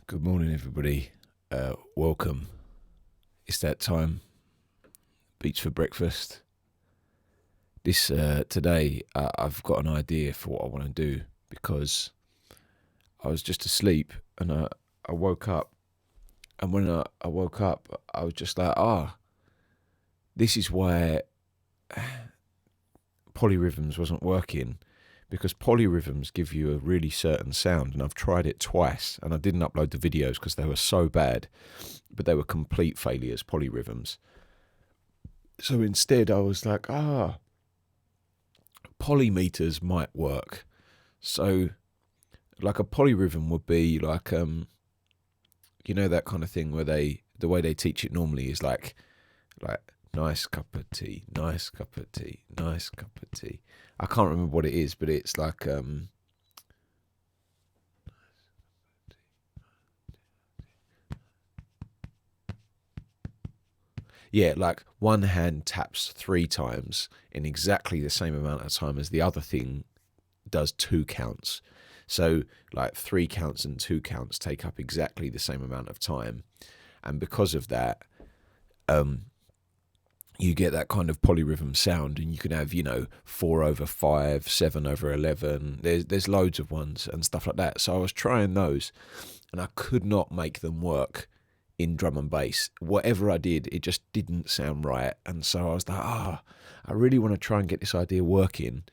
Good morning, everybody. Welcome. It's that time. Beats for breakfast. Today, I've got an idea for what I want to do because I was just asleep and I woke up. And when I woke up, I was just like, this is why polyrhythms wasn't working. Because polyrhythms give you a really certain sound, and I've tried it twice, and I didn't upload the videos because they were so bad, but they were complete failures, polyrhythms. So instead I was like, polymeters might work. So like a polyrhythm would be like, that kind of thing where the way they teach it normally is like nice cup of tea, nice cup of tea, nice cup of tea. I can't remember what it is, but it's like like one hand taps 3 times in exactly the same amount of time as the other thing does 2 counts. So like 3 counts and 2 counts take up exactly the same amount of time, and because of that, you get that kind of polyrhythm sound, and you can have 4/5, 7/11. There's loads of ones and stuff like that. So I was trying those, and I could not make them work in drum and bass. Whatever I did, it just didn't sound right. And so I was like, I really want to try and get this idea working.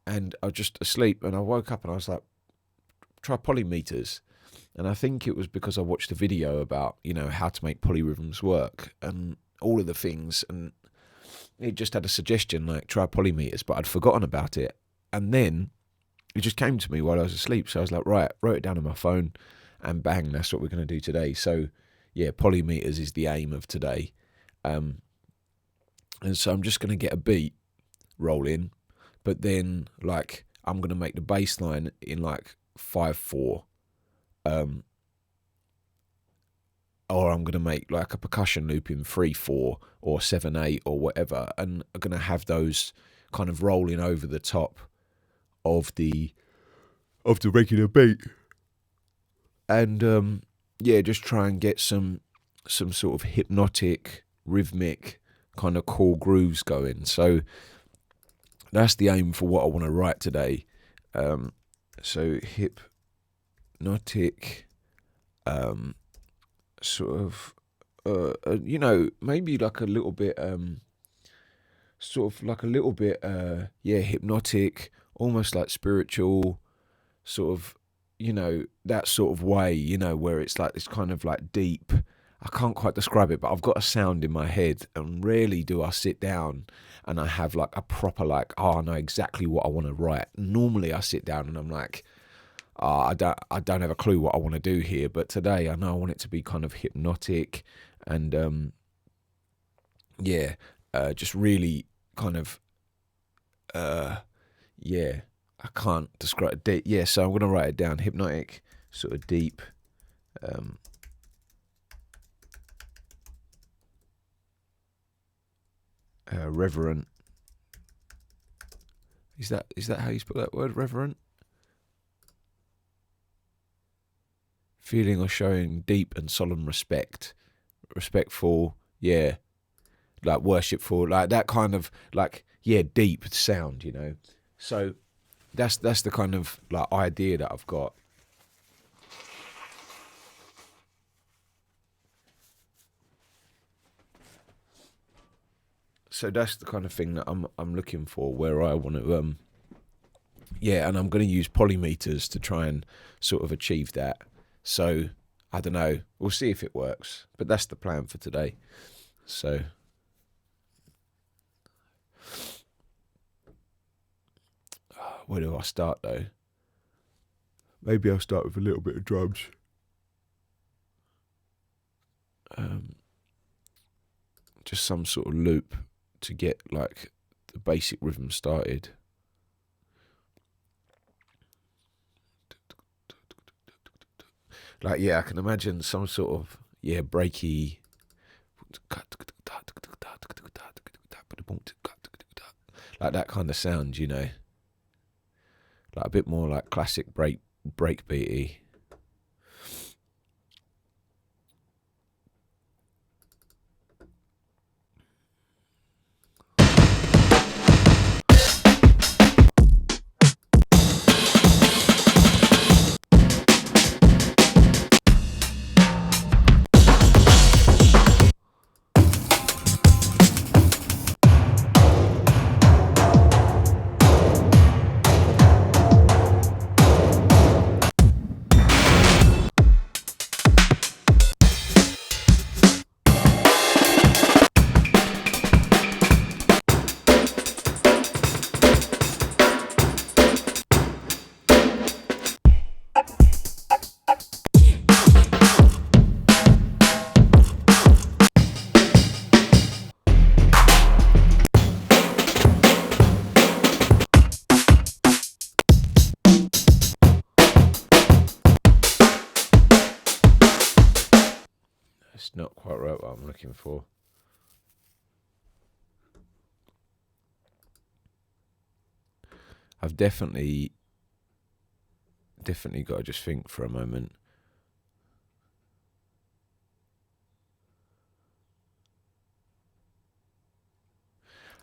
And I was just asleep, and I woke up and I was like, try polymeters. And I think it was because I watched a video about how to make polyrhythms work and all of the things, and it just had a suggestion like try polymeters, but I'd forgotten about it. And then it just came to me while I was asleep. So I was like, right, wrote it down on my phone, and bang, that's what we're going to do today. So yeah, polymeters is the aim of today. And so I'm just going to get a beat rolling, but then like I'm going to make the bass line in like 5/4. Or I'm going to make like a percussion loop in 3/4 or 7/8 or whatever, and I'm going to have those kind of rolling over the top of the regular beat, and just try and get some sort of hypnotic, rhythmic kind of cool grooves going. So that's the aim for what I want to write today. So hypnotic, sort of, maybe like a little bit, hypnotic, almost like spiritual, sort of, that sort of way, where it's like this kind of like deep. I can't quite describe it, but I've got a sound in my head, and rarely do I sit down and I have like a proper I know exactly what I want to write. Normally I sit down and I'm like, I don't have a clue what I want to do here, but today I know I want it to be kind of hypnotic and just really kind of I can't describe it. So I'm gonna write it down: hypnotic, sort of deep, reverent. Is that how you spell that word, reverent? Feeling or showing deep and solemn respect, respectful, like worshipful, like that kind of deep sound, So that's the kind of like idea that I've got. So that's the kind of thing that I'm looking for, where I want to and I'm going to use polymeters to try and sort of achieve that. So I don't know, we'll see if it works, but that's the plan for today. So where do I start though? Maybe I'll start with a little bit of drums. Just some sort of loop to get like the basic rhythm started. Like, I can imagine some sort of, breaky, like that kind of sound, like a bit more like classic break beaty. It's not quite right what I'm looking for. I've definitely got to just think for a moment.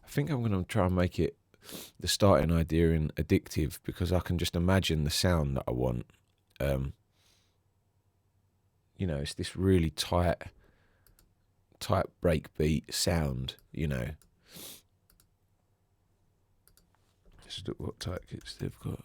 I think I'm going to try and make it the starting idea in addictive, because I can just imagine the sound that I want. You know, it's this really tight breakbeat sound, you know. Just look what tight kits they've got.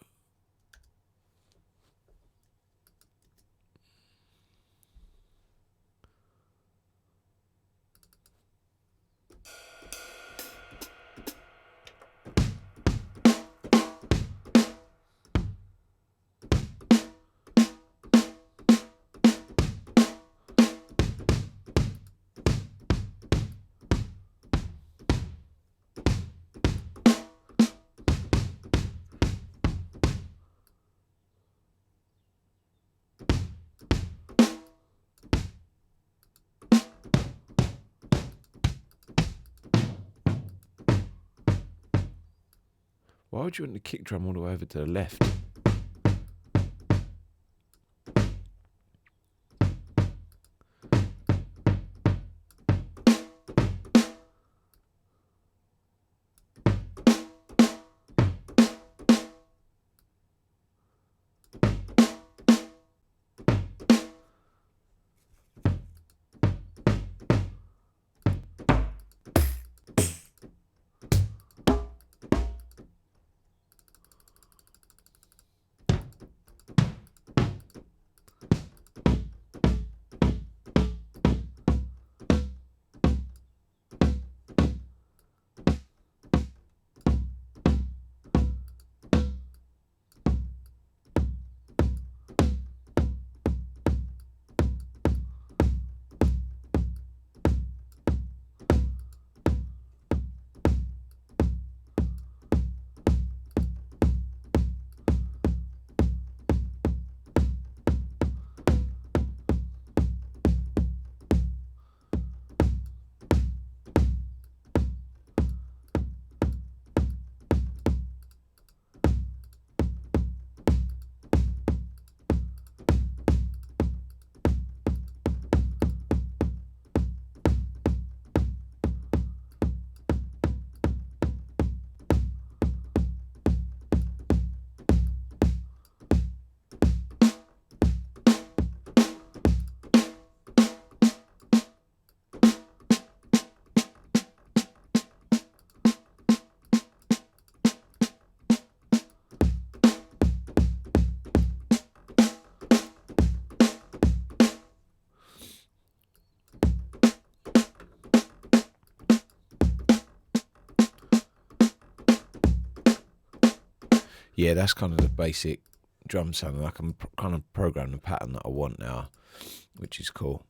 Why would you want the kick drum all the way over to the left? Yeah, that's kind of the basic drum sound, and I can kind of program the pattern that I want now, which is cool.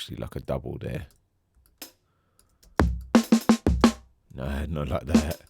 actually like a double there. No, not like that.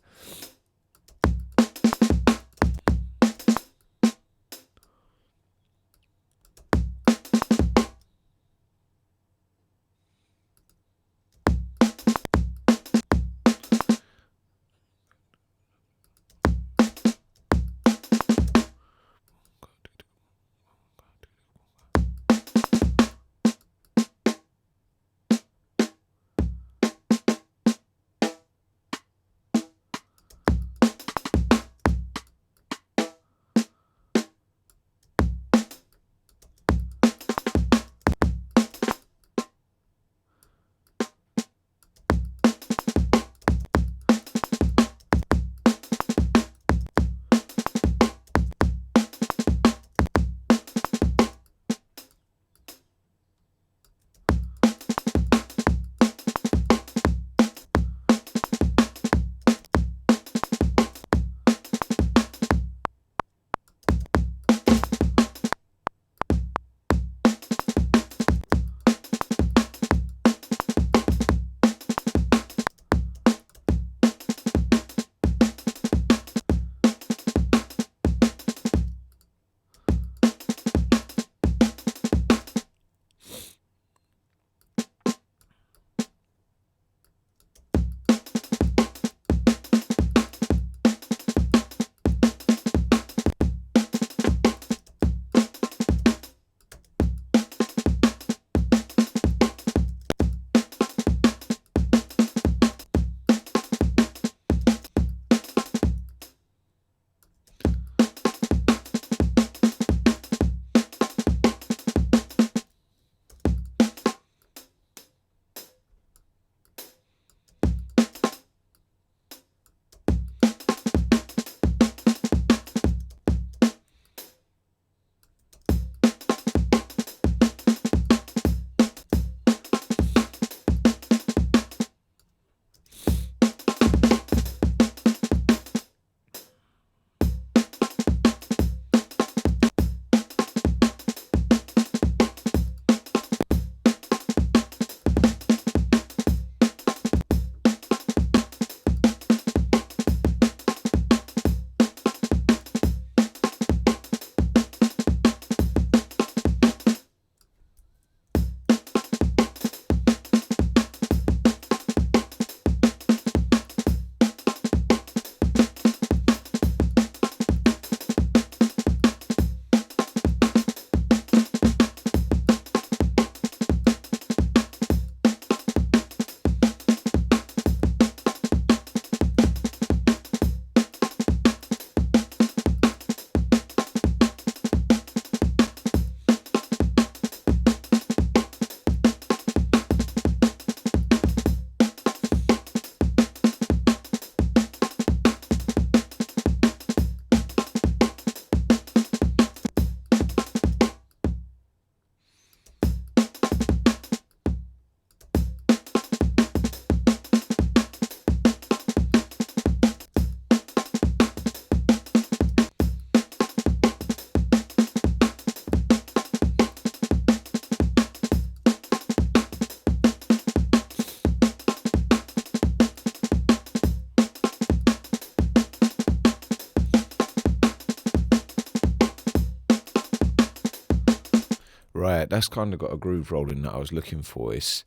Right, that's kind of got a groove rolling that I was looking for. It's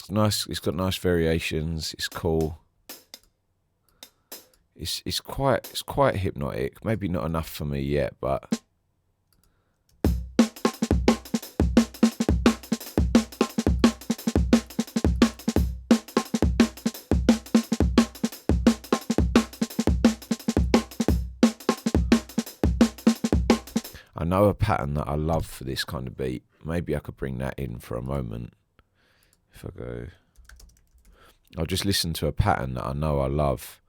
nice. It's got nice variations. It's cool. It's quite hypnotic. Maybe not enough for me yet, but I know a pattern that I love for this kind of beat. Maybe I could bring that in for a moment. If I go, I'll just listen to a pattern that I know I love.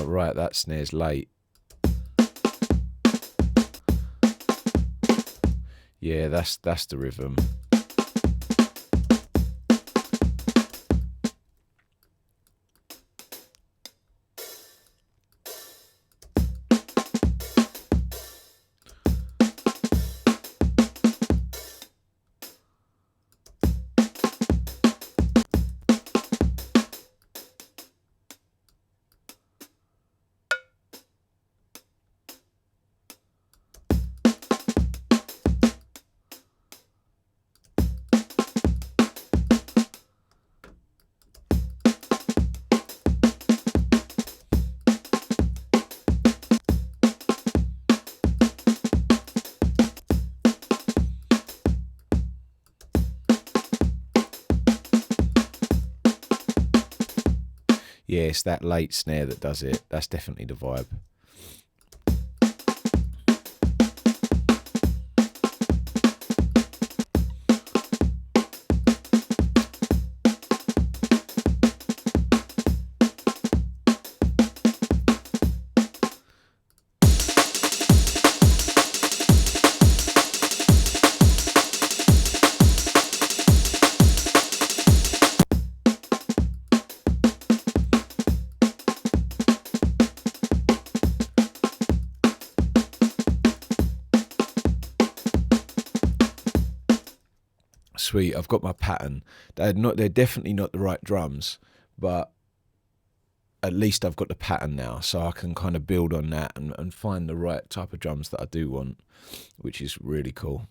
Right, that snare's late. Yeah, that's the rhythm. Yeah, it's that late snare that does it. That's definitely the vibe. Sweet, I've got my pattern. They're definitely not the right drums, but at least I've got the pattern now, so I can kind of build on that and find the right type of drums that I do want, which is really cool.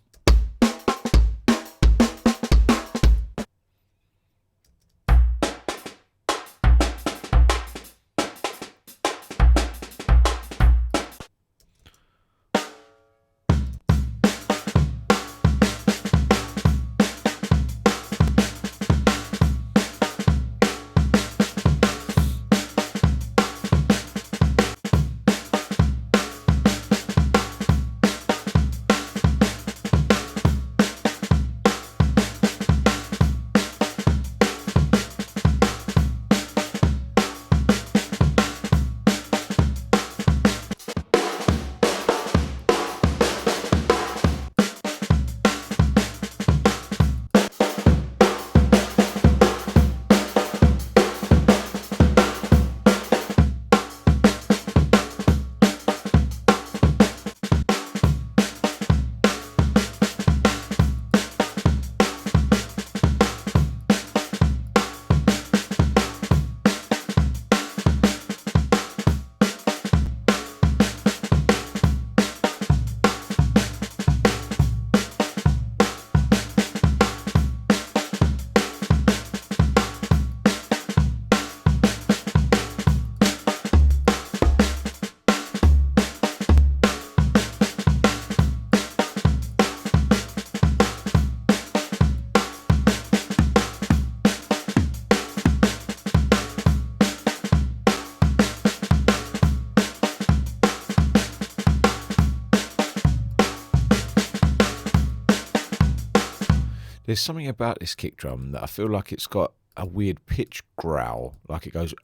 There's something about this kick drum that I feel like it's got a weird pitch growl, like it goes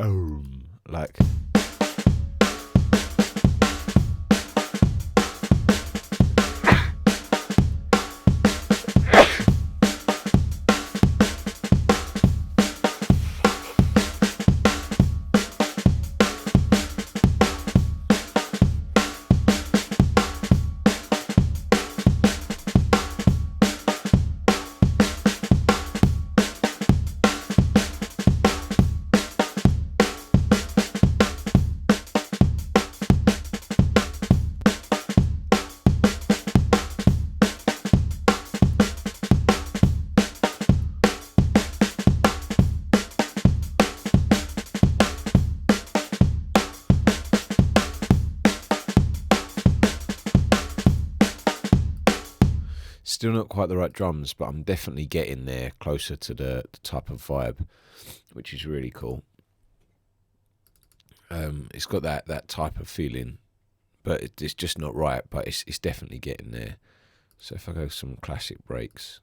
like. Still not quite the right drums, but I'm definitely getting there, closer to the type of vibe, which is really cool. It's got that type of feeling, but it's just not right, but it's definitely getting there. So if I go some classic breaks.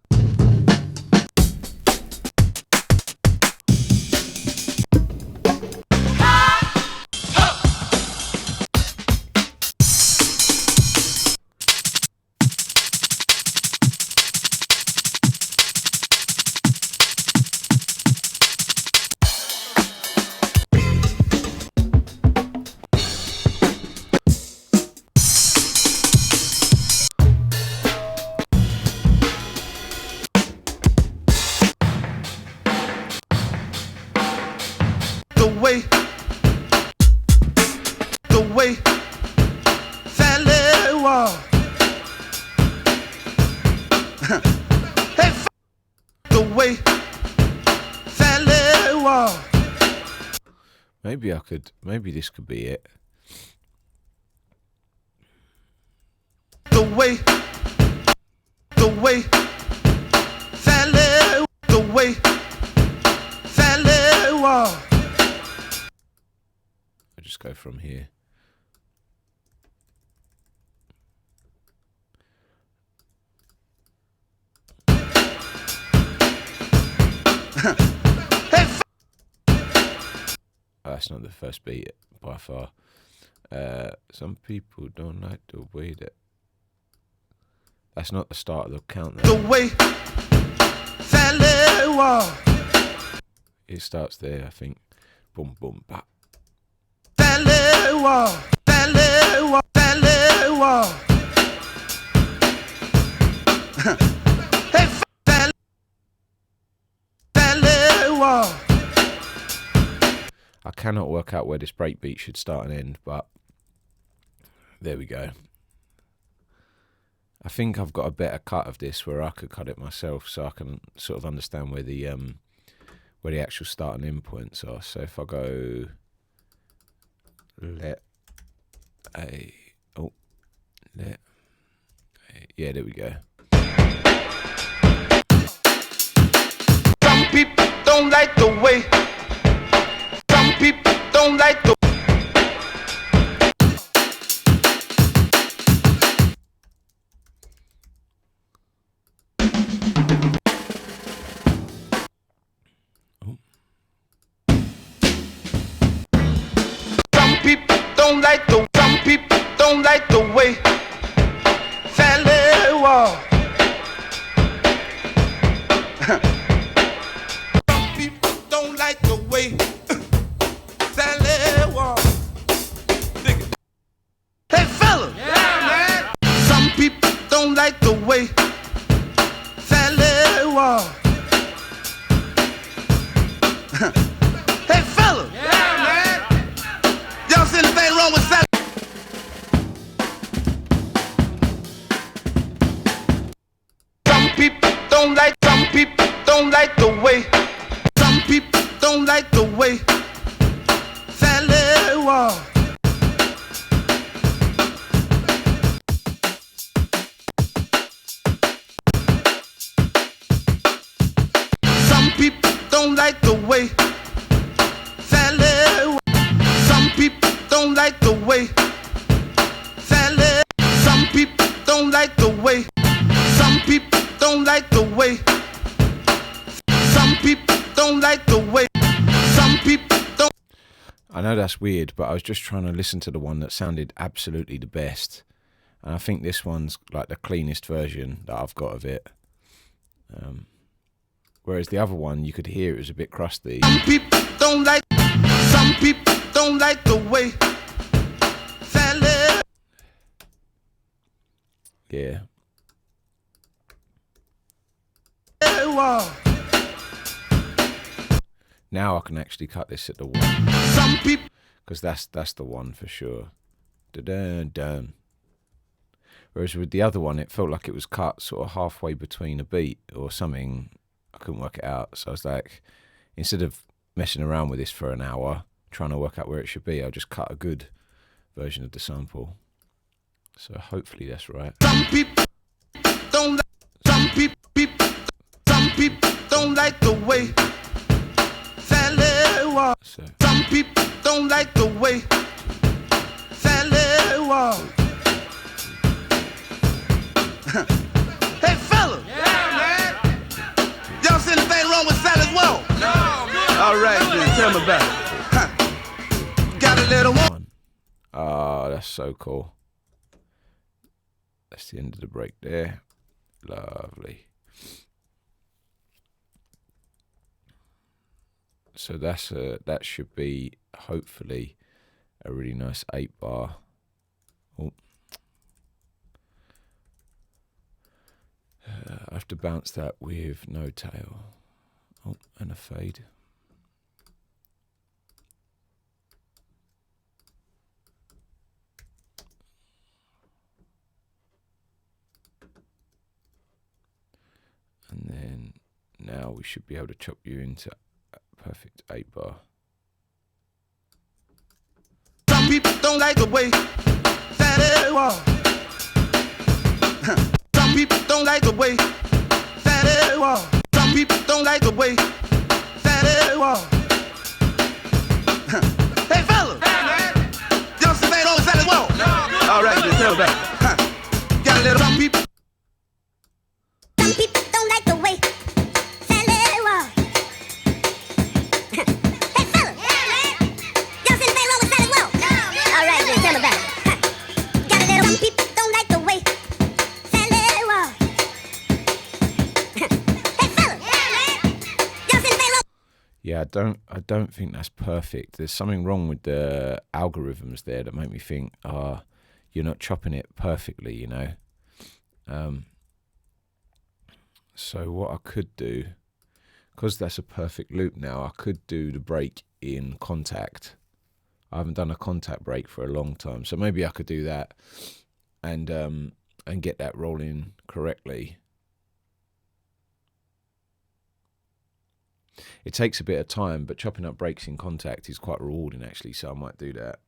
Maybe this could be it. The way, I just go from here. That's not the first beat by far. Some people don't like the way that. That's not the start of the count there. The way Sally was. It starts there, I think. Boom, boom, bap. Sally was. Sally was. Sally was. Hey, Sally was. I cannot work out where this breakbeat should start and end, but there we go. I think I've got a better cut of this where I could cut it myself, so I can sort of understand where the actual start and end points are. So if I go yeah, there we go. Some people don't like the way. Some people don't like the. Some people don't like the. Some people don't like the way Sally was. Some people don't like the way Sally was. Hey fella, yeah man. Some people don't like the way Sally was. Hey fella, yeah man. Y'all see anything wrong with Sally? Some people don't like. Some people don't like the way. Some people don't like the way Sally was. Some people don't like the way Sally was. Some people don't like the way Sally. Some people don't like the way. Some people don't like the way. Some people don't like the way. Some people don't. I know that's weird, but I was just trying to listen to the one that sounded absolutely the best. And I think this one's like the cleanest version that I've got of it. Whereas the other one, you could hear it was a bit crusty. Some people don't like. Some people don't like the way Sally. Yeah. Was. Now I can actually cut this at the one. Some people. Because that's the one for sure. Da-dun-dun. Whereas with the other one, it felt like it was cut sort of halfway between a beat or something. I couldn't work it out. So I was like, instead of messing around with this for an hour, trying to work out where it should be, I'll just cut a good version of the sample. So hopefully that's right. Some people don't like. Some people. Some people don't like the way Sally was. So. Some people don't like the way Sally was. Hey fella, yeah man. Y'all see anything wrong with Sally as well? No. All right then, tell me about it. Got a little one. Oh, that's so cool. That's the end of the break there. Lovely. So that should be hopefully a really nice 8-bar. Oh. I have to bounce that with no tail. Oh, and a fade. And then now we should be able to chop you into a perfect 8-bar. Some people don't like the way Sally was. Some people don't like the way Sally was. Some people don't like the way Sally was. Hey fella, hey man. All right, then tell that. Huh. Got a little some people. Some people don't like the way Sally was. Hey, fellas. Yeah, man. Y'all seen anything wrong with Sally Walk? No. All right, then tell about it. Got a little. Some people don't like the way Sally was. Hey, fellas. Yeah, man. Y'all seen anything wrong? Yeah, I don't think that's perfect. There's something wrong with the algorithms there that make me think, you're not chopping it perfectly, you know. So what I could do, because that's a perfect loop now, I could do the break in contact. I haven't done a contact break for a long time, so maybe I could do that and get that rolling correctly. It takes a bit of time, but chopping up breaks in contact is quite rewarding actually, so I might do that.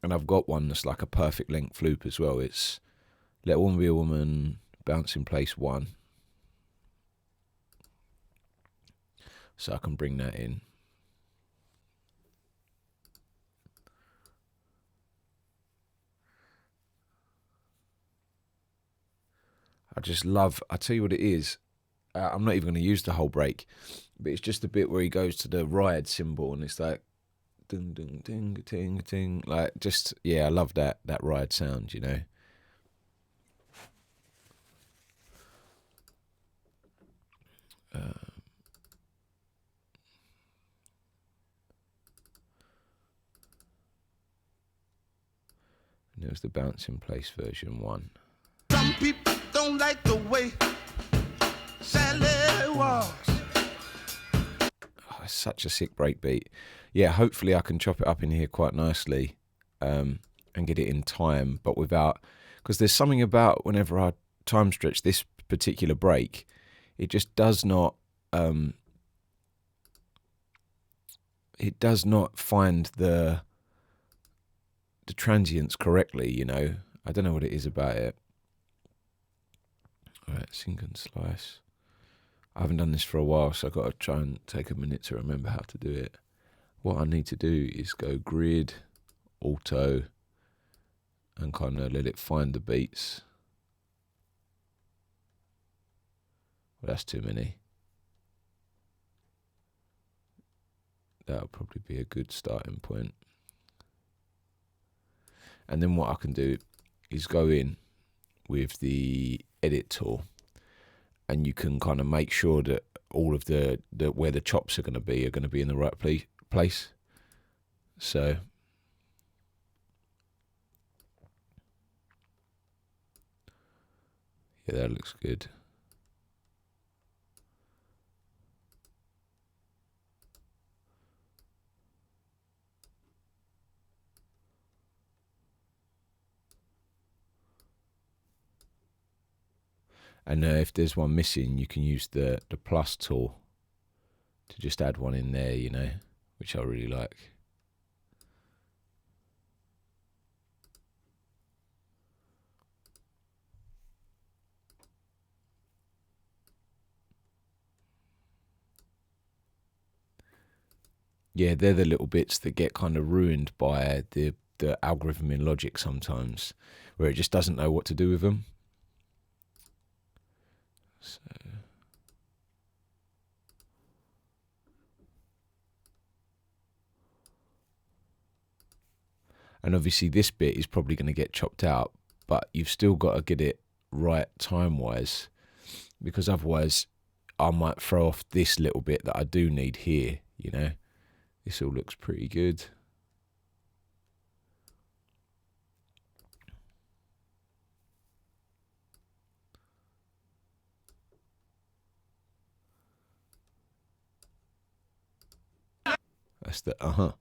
And I've got one that's like a perfect length loop as well. It's Let a Woman Be a Woman, Bounce in Place 1. So I can bring that in. I tell you what it is, I'm not even going to use the whole break, but it's just the bit where he goes to the ride symbol and it's like, ding, ding, ding, ding, ding, like just, yeah, I love that ride sound, you know. And there's the Bounce in Place version 1. Some people don't like the way Sally was. Oh, it's such a sick break beat. Yeah, hopefully I can chop it up in here quite nicely and get it in time, but without, because there's something about whenever I time stretch this particular break, it just does not find the transients correctly, you know. I don't know what it is about it. Alright, sync and slice. I haven't done this for a while, so I've got to try and take a minute to remember how to do it. What I need to do is go grid, auto, and kind of let it find the beats. Well, that's too many. That'll probably be a good starting point. And then what I can do is go in with the edit tool, and you can kind of make sure that all of the where the chops are going to be in the right place. So yeah, that looks good. And if there's one missing, you can use the plus tool to just add one in there, you know, which I really like. Yeah, they're the little bits that get kind of ruined by the algorithm in Logic sometimes, where it just doesn't know what to do with them. So. And obviously this bit is probably going to get chopped out, but you've still got to get it right time-wise, because otherwise I might throw off this little bit that I do need here, you know. This all looks pretty good. That's the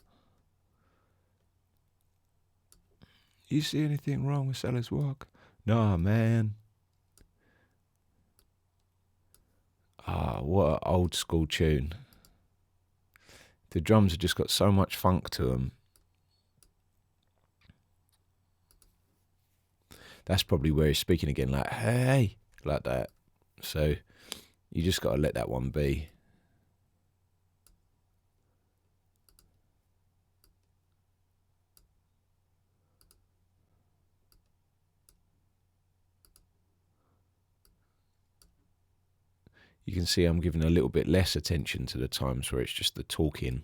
You see anything wrong with Sally's Walk? Nah, man. What an old school tune. The drums have just got so much funk to them. That's probably where he's speaking again, like, hey, like that. So you just got to let that one be. you can see I'm giving a little bit less attention to the times where it's just the talking,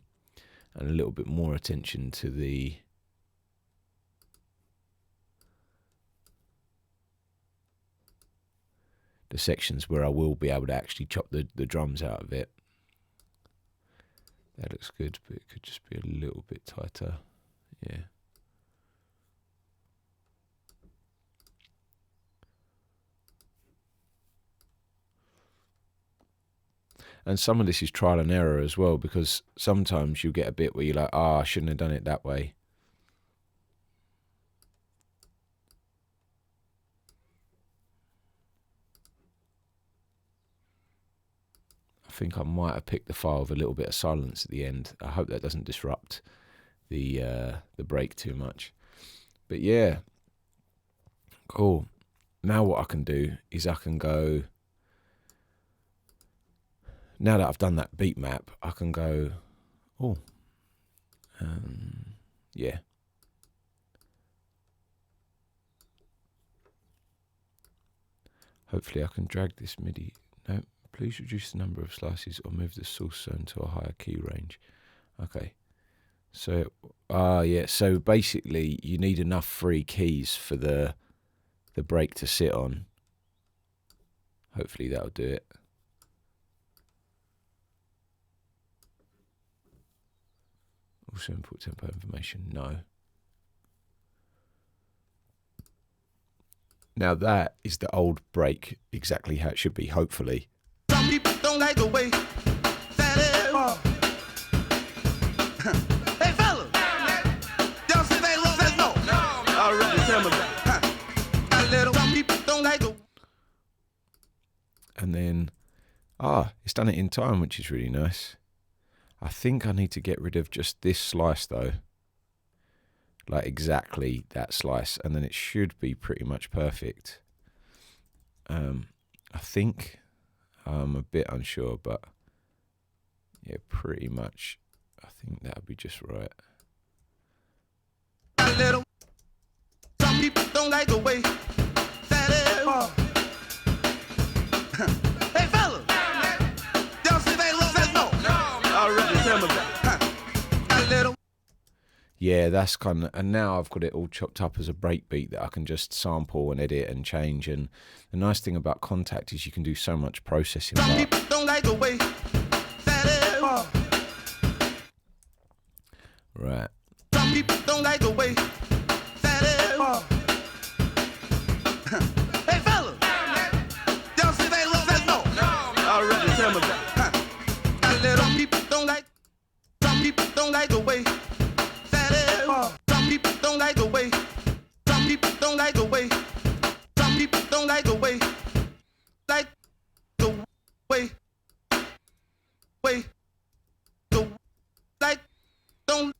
and a little bit more attention to the sections where I will be able to actually chop the drums out of it. That looks good, but it could just be a little bit tighter. Yeah. And some of this is trial and error as well, because sometimes you get a bit where you're like, I shouldn't have done it that way. I think I might have picked the file with a little bit of silence at the end. I hope that doesn't disrupt the break too much. But yeah, cool. Now what I can do is I can go, now that I've done that beat map, I can go, yeah. Hopefully I can drag this MIDI. No, please reduce the number of slices or move the source zone to a higher key range. Okay. So, yeah. So basically, you need enough free keys for the break to sit on. Hopefully that'll do it. Also input tempo information. No. Now that is the old break, exactly how it should be, hopefully. Some people don't like the way that it was. Hey, fellas, y'all say they love that? No. All right, tell me about. Some people don't like the. And then, it's done it in time, which is really nice. I think I need to get rid of just this slice though. Like exactly that slice, and then it should be pretty much perfect. I think I'm a bit unsure, but yeah, pretty much. I think that'll be just right. Some people don't like the way that it was. Hey, fellas, y'all say they love that? No. All right, tell me about. Yeah, that's kind of, and now I've got it all chopped up as a breakbeat that I can just sample and edit and change. And the nice thing about Contact is you can do so much processing. Some people don't like the way that it was. Right. Some people don't like the way that it was. Hey, fellas, y'all say they love that? No. All right, tell me about. Some people don't like. Some people don't like the way. Some people don't like the way. Some people don't like the way. Some people don't like the way. Like the way. Way. The like don't.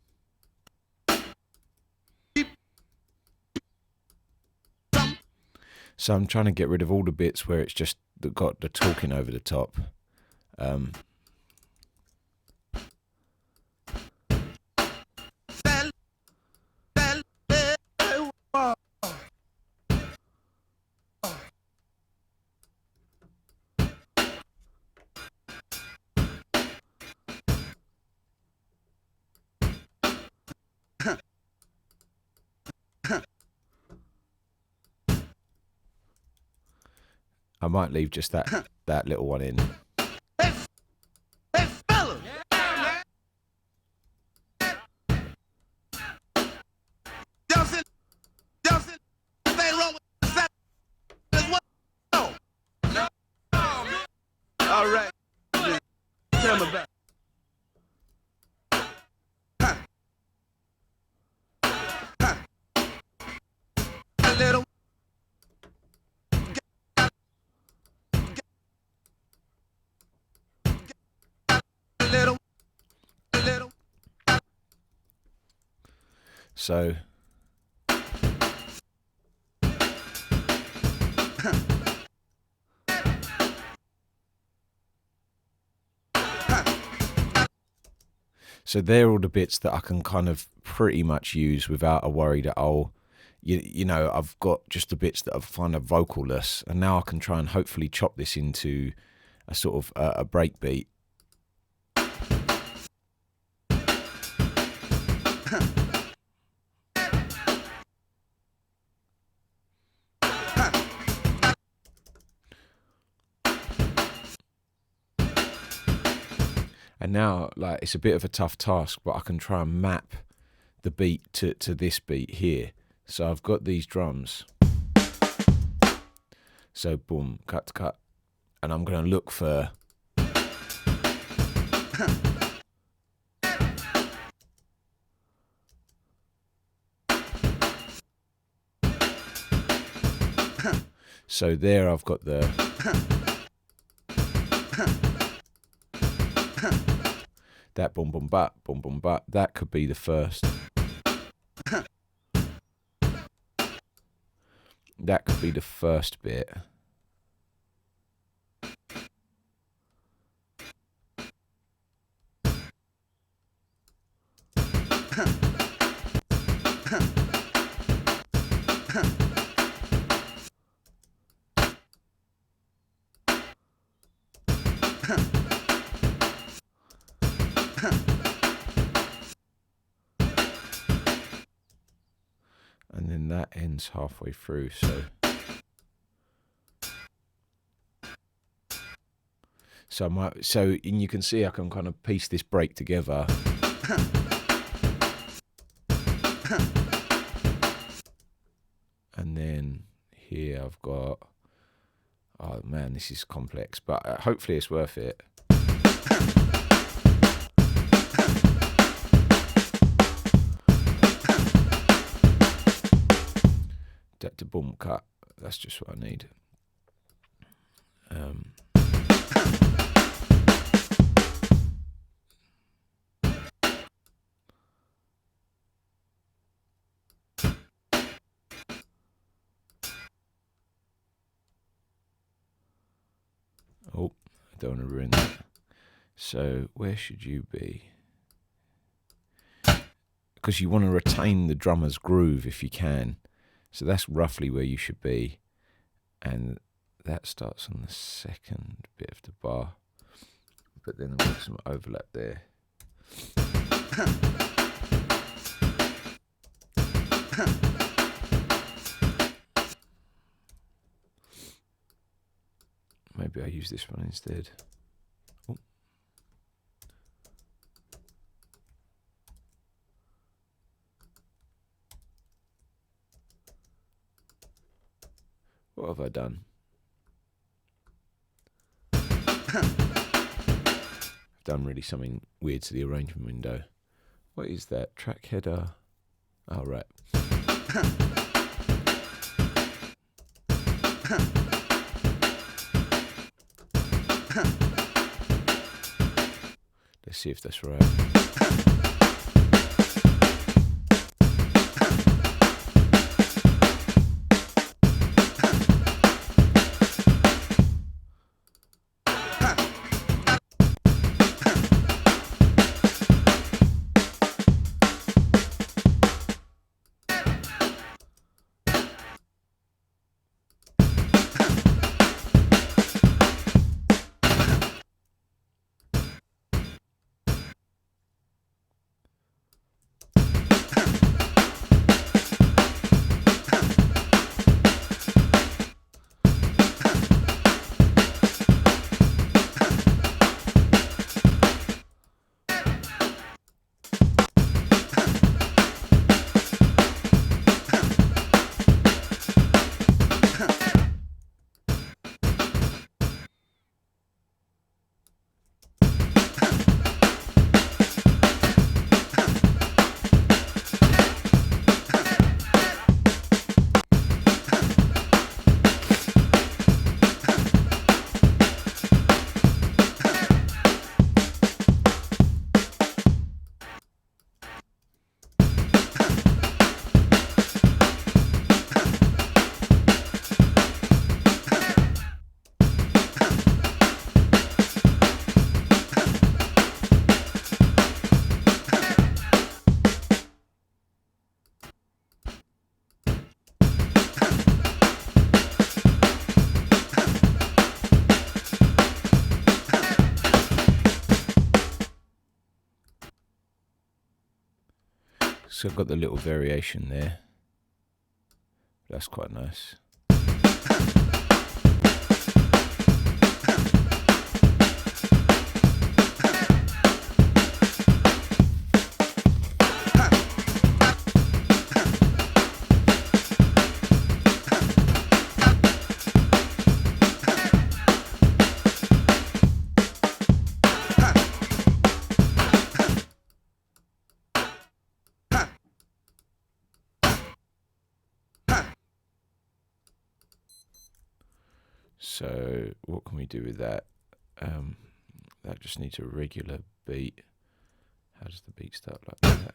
So I'm trying to get rid of all the bits where it's just got the talking over the top. I might leave just that little one in. Hey, fellas. Y'all said they wrong with that as well. No. All right. Tell me about. A little. So they're all the bits that I can kind of pretty much use without a worry that you know, I've got just the bits that are kind of vocalless, and now I can try and hopefully chop this into sort of a break beat. And now, like, it's a bit of a tough task, but I can try and map the beat to this beat here. So I've got these drums. So boom, cut, cut. And I'm going to look for... So there I've got the... that boom, boom, but, boom, boom, but. That could be the first. That could be the first bit. And then that ends halfway through, and you can see I can kind of piece this break together. And then here I've got, oh man, this is complex, but hopefully it's worth it. To boom cut, that's just what I need. Oh, I don't want to ruin that. So where should you be? Because you want to retain the drummer's groove if you can. So that's roughly where you should be. And that starts on the second bit of the bar. But then there's some overlap there. Maybe I use this one instead. Oh. What have I done? I've done really something weird to the arrangement window. What is that? Track header. Oh, right. Let's see if that's right. So I've got the little variation there. That's quite nice. So what can we do with that? That just needs a regular beat. How does the beat start like that?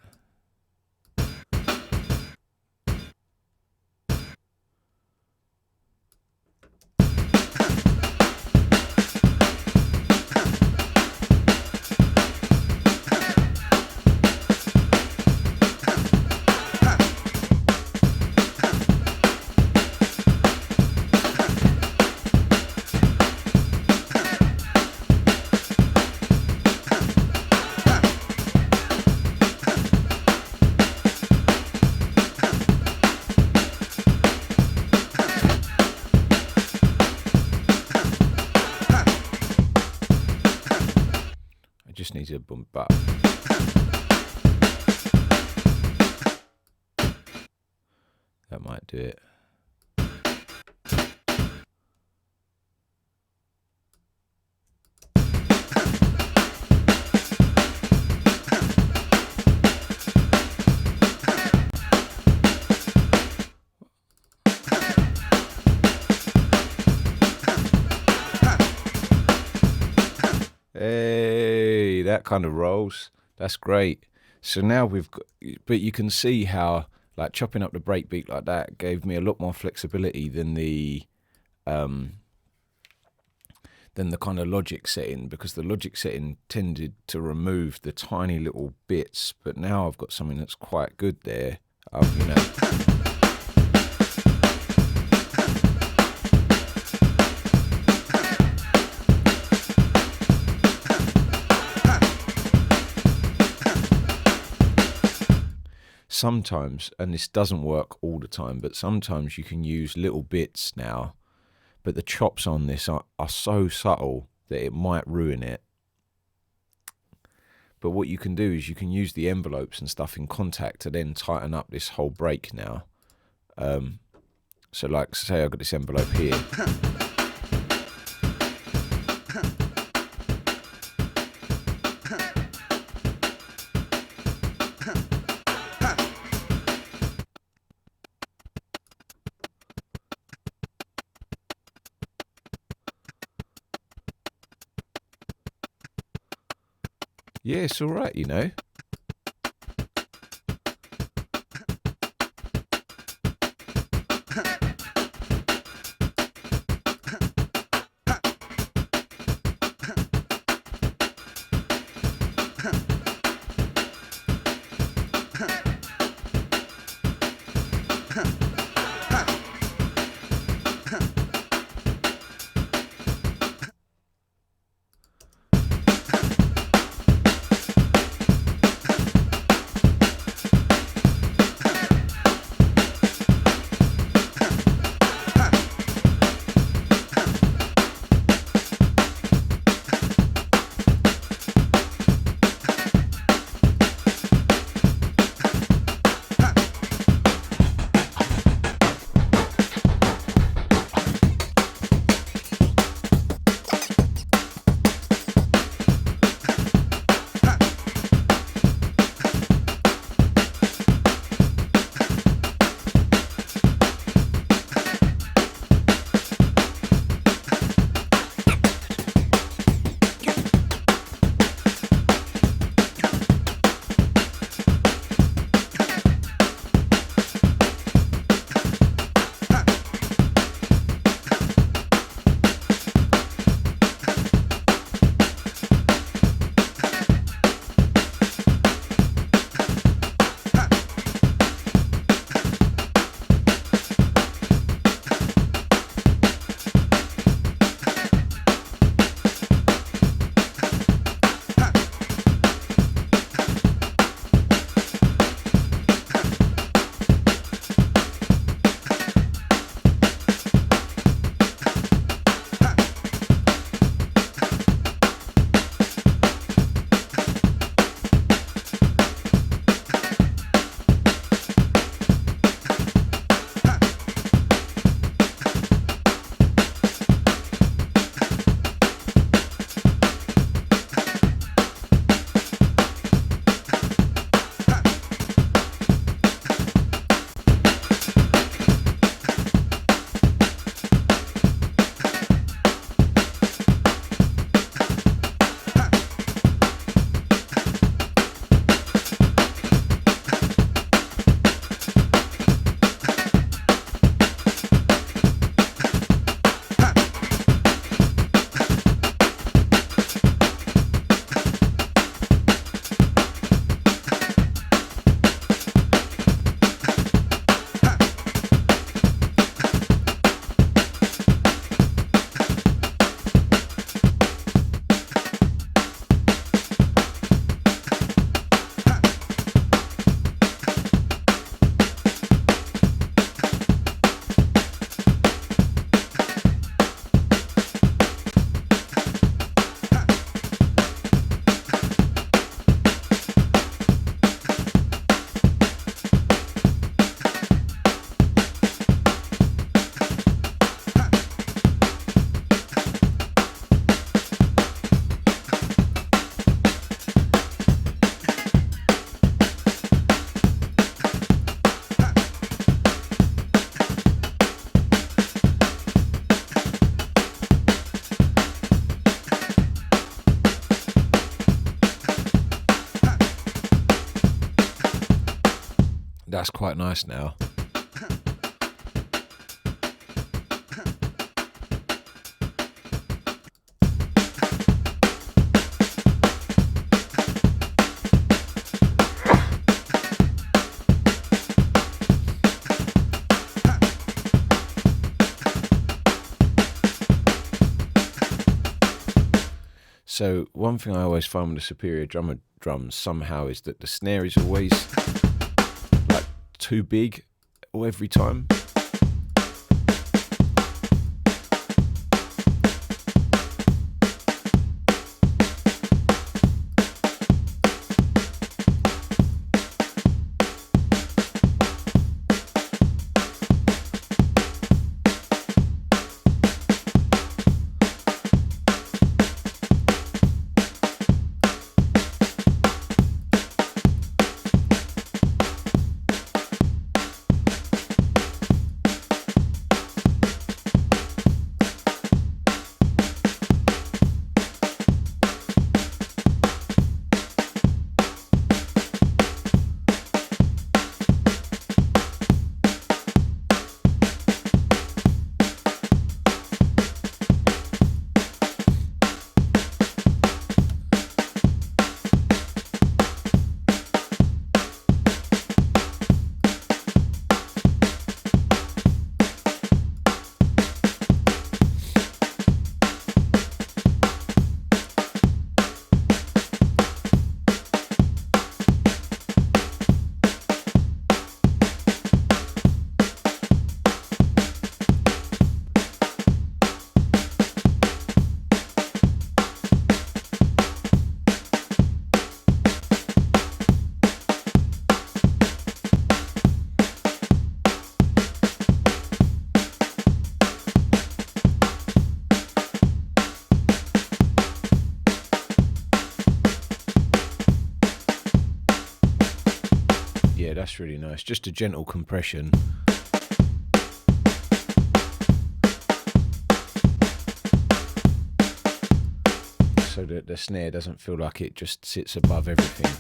Just needs a bump up. That might do it. Hey, that kind of rolls. That's great. So now we've got, but you can see how like chopping up the breakbeat like that gave me a lot more flexibility than the kind of Logic setting, because the Logic setting tended to remove the tiny little bits, but now I've got something that's quite good there. You know. Sometimes, and this doesn't work all the time, but sometimes you can use little bits now, but the chops on this are so subtle that it might ruin it. But what you can do is you can use the envelopes and stuff in Contact to then tighten up this whole break now. So like, say I've got this envelope here. Yeah, it's all right, you know. that's quite nice now. So one thing I always find with the Superior drummer drums somehow is that the snare is always like too big every time. Yeah, that's really nice. Just a gentle compression. So that the snare doesn't feel like it just sits above everything.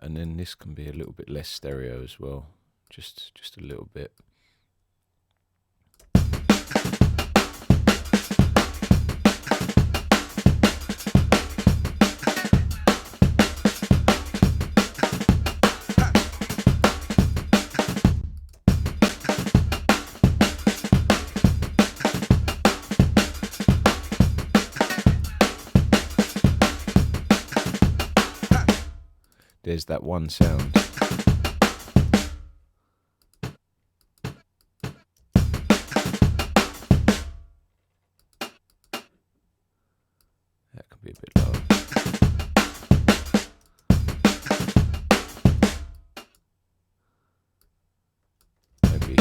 And then this can be a little bit less stereo as well, just a little bit. There's that one sound. That can be a bit lower. Maybe.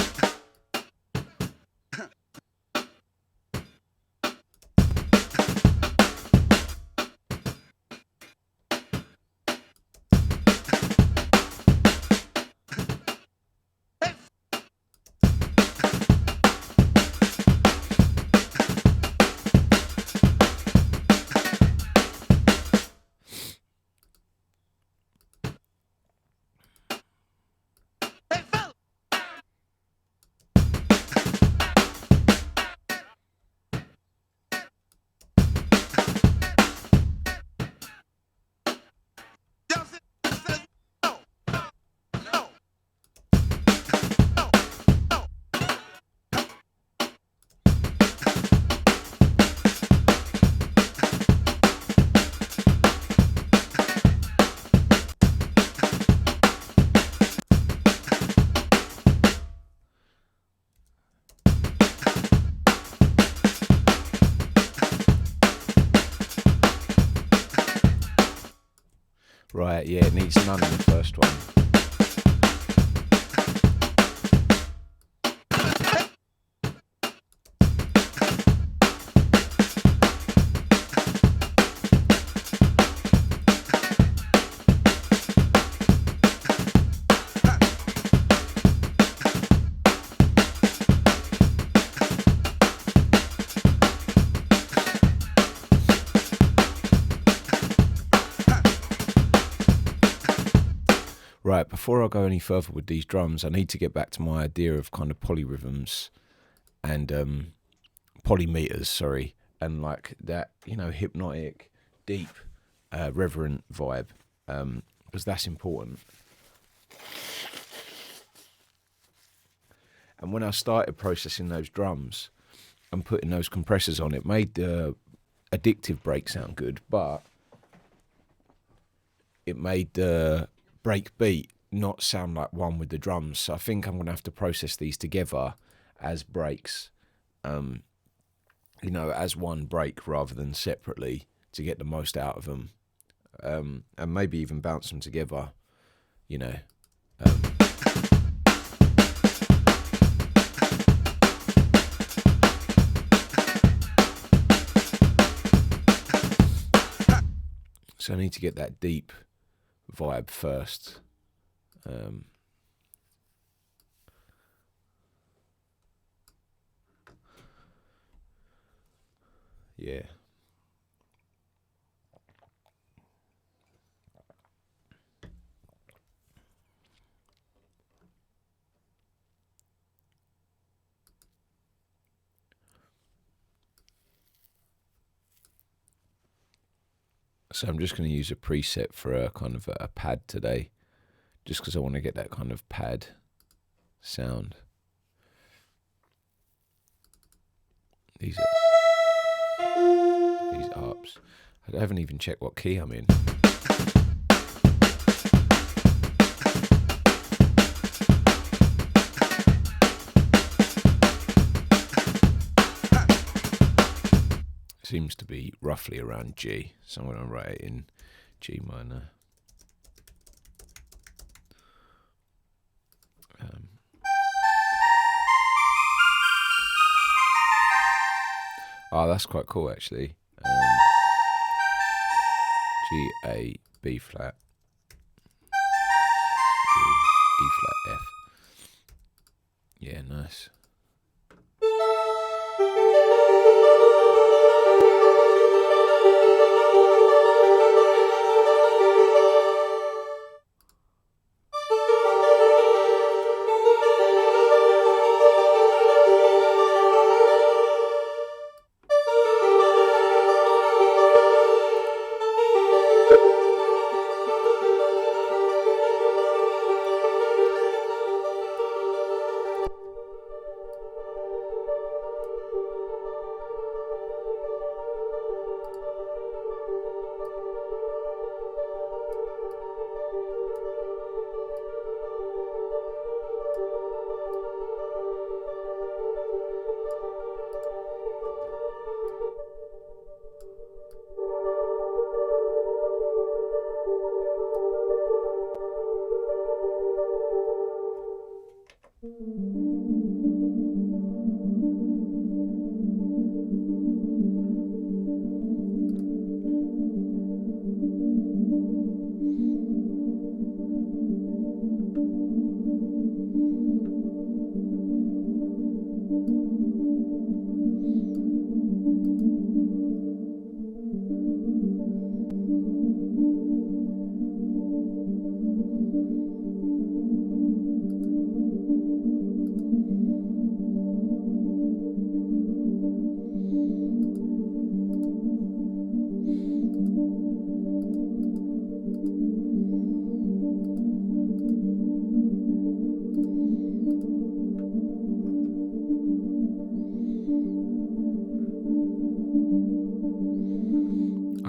Right, yeah, it needs none in the first one. Right, before I go any further with these drums, I need to get back to my idea of kind of polyrhythms and polymeters, and like that, hypnotic, deep, reverent vibe, because that's important. And when I started processing those drums and putting those compressors on, it made the addictive break sound good, but it made the break beat not sound like one with the drums. So I think I'm going to have to process these together as breaks, as one break rather than separately to get the most out of them, and maybe even bounce them together, So I need to get that deep vibe first. Yeah. So I'm just going to use a preset for a kind of a pad today, just because I want to get that kind of pad sound. These ups. I haven't even checked what key I'm in. Seems to be roughly around G, so I'm going to write it in G minor. That's quite cool actually. G, A, B flat, D, E flat, F. Yeah, nice.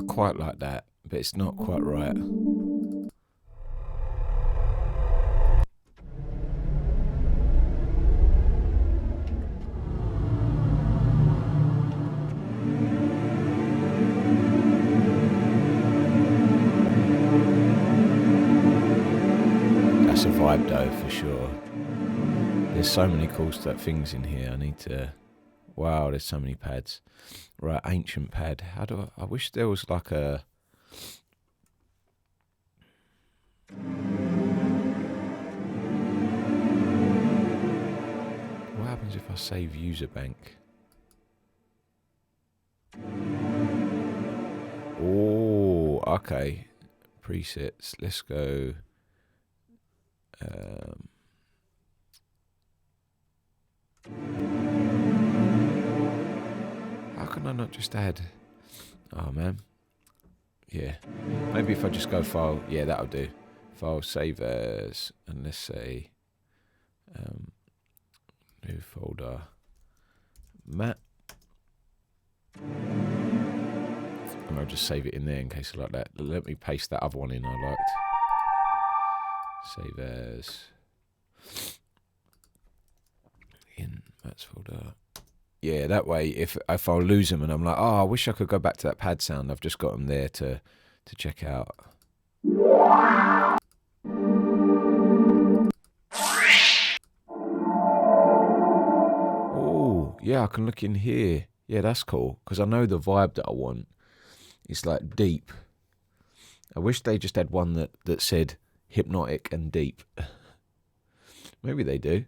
Quite like that, but it's not quite right. vibe though, for sure. There's so many cool things in here. I need to... Wow, there's so many pads. Right, ancient pad. How do I wish there was like a... What happens if I save user bank? Oh, okay. Presets. Let's go. How can I not just add? Oh man. Yeah. Maybe if I just go file. Yeah, that'll do. File, save as, and let's say new folder. Map. And I'll just save it in there in case I like that. Let me paste that other one in I liked. Save as in Matt's folder. Yeah, that way if I'll lose them and I'm like, oh, I wish I could go back to that pad sound, I've just got them there to check out. Oh, yeah, I can look in here. Yeah, that's cool because I know the vibe that I want. It's like deep. I wish they just had one that said hypnotic and deep. Maybe they do.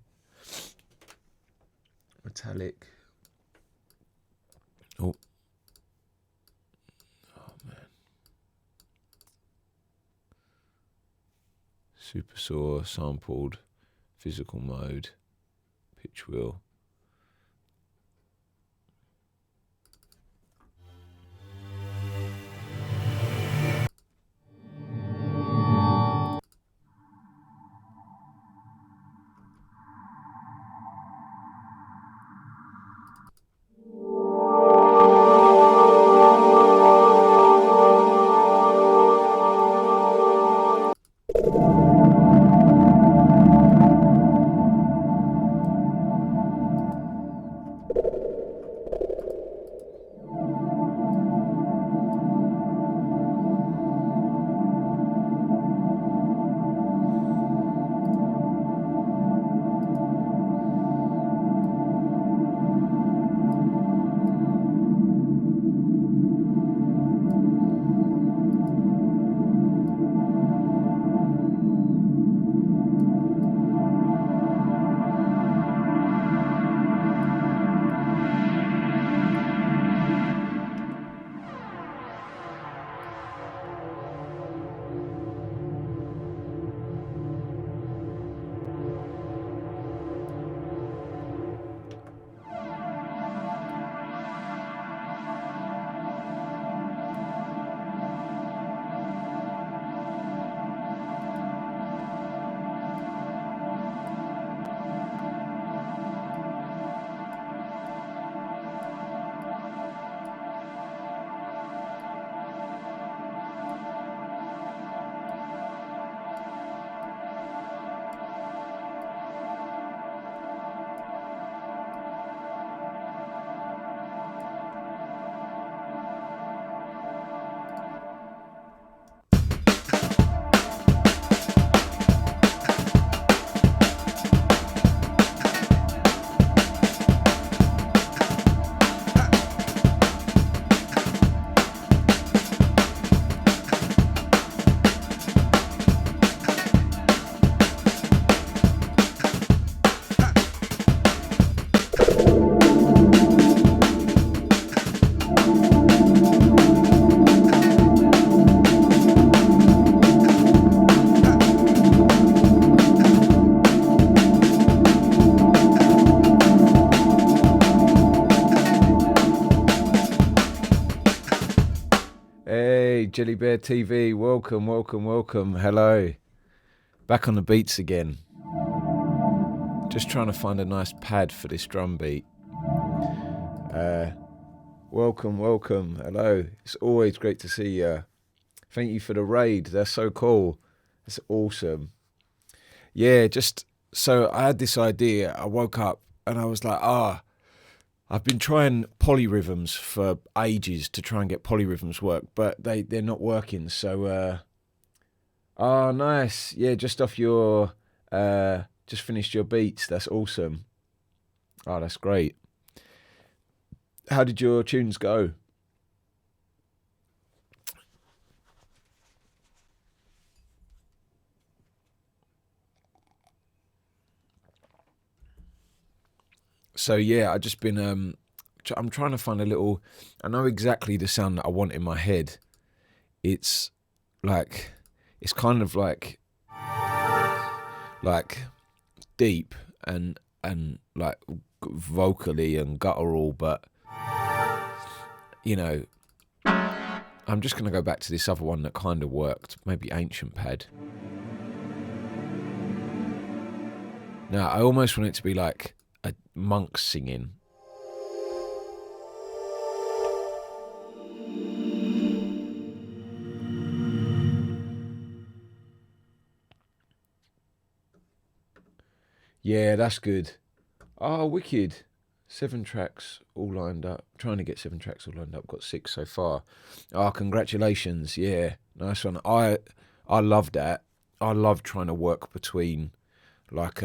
Metallic. Oh. Oh man. Super saw, sampled, physical mode, pitch wheel. Jelly Bear TV, welcome, welcome, welcome. Hello. Back on the beats again. Just trying to find a nice pad for this drum beat. Welcome, welcome. Hello. It's always great to see you. Thank you for the raid. That's so cool. That's awesome. Yeah, just so I had this idea. I woke up and I was like, I've been trying polyrhythms for ages to try and get polyrhythms work, but they're not working. So, nice. Yeah, just off your Just finished your beats. That's awesome. Oh, that's great. How did your tunes go? So yeah, I just been I'm trying to find a little. I know exactly the sound that I want in my head. It's like, it's kind of like deep and like vocally and guttural, but you know, I'm just gonna go back to this other one that kind of worked, maybe Ancient Pad. Now I almost want it to be like a monk singing. Yeah, that's good. Oh, wicked. 7 tracks all lined up. Trying to get 7 tracks all lined up. Got 6 so far. Oh, congratulations. Yeah, nice one. I love that. I love trying to work between like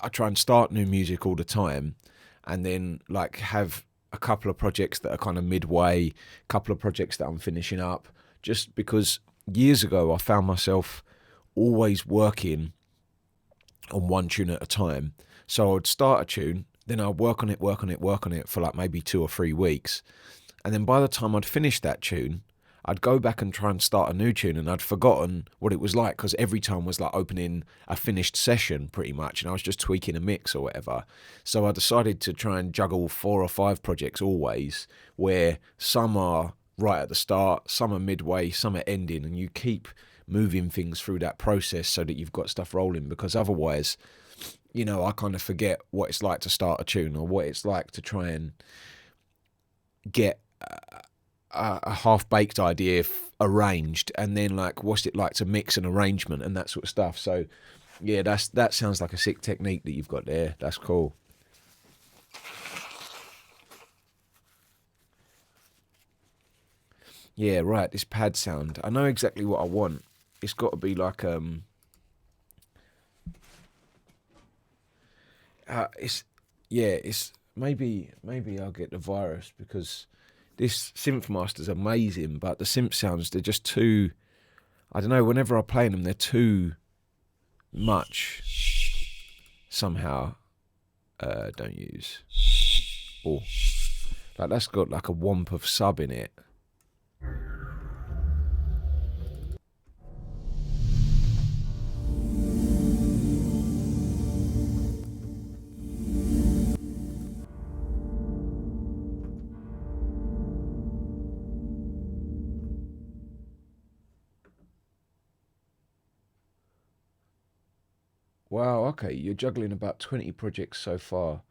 I try and start new music all the time, and then like have a couple of projects that are kind of midway, a couple of projects that I'm finishing up, just because years ago I found myself always working on one tune at a time. So I would start a tune, then I'd work on it for like maybe 2 or 3 weeks. And then by the time I'd finished that tune, I'd go back and try and start a new tune, and I'd forgotten what it was like, because every time was like opening a finished session pretty much, and I was just tweaking a mix or whatever. So I decided to try and juggle 4 or 5 projects always, where some are right at the start, some are midway, some are ending, and you keep moving things through that process so that you've got stuff rolling, because otherwise, you know, I kind of forget what it's like to start a tune, or what it's like to try and get a half-baked idea arranged, and then like what's it like to mix an arrangement and that sort of stuff. So yeah, that sounds like a sick technique that you've got there. That's cool. Yeah, right, this pad sound, I know exactly what I want. It's got to be like it's maybe I'll get the Virus, because this synth master's amazing, but the synth sounds, they're just too, I don't know, whenever I play them, they're too much somehow. Don't use. Oh, like that's got like a womp of sub in it. Wow, okay, you're juggling about 20 projects so far.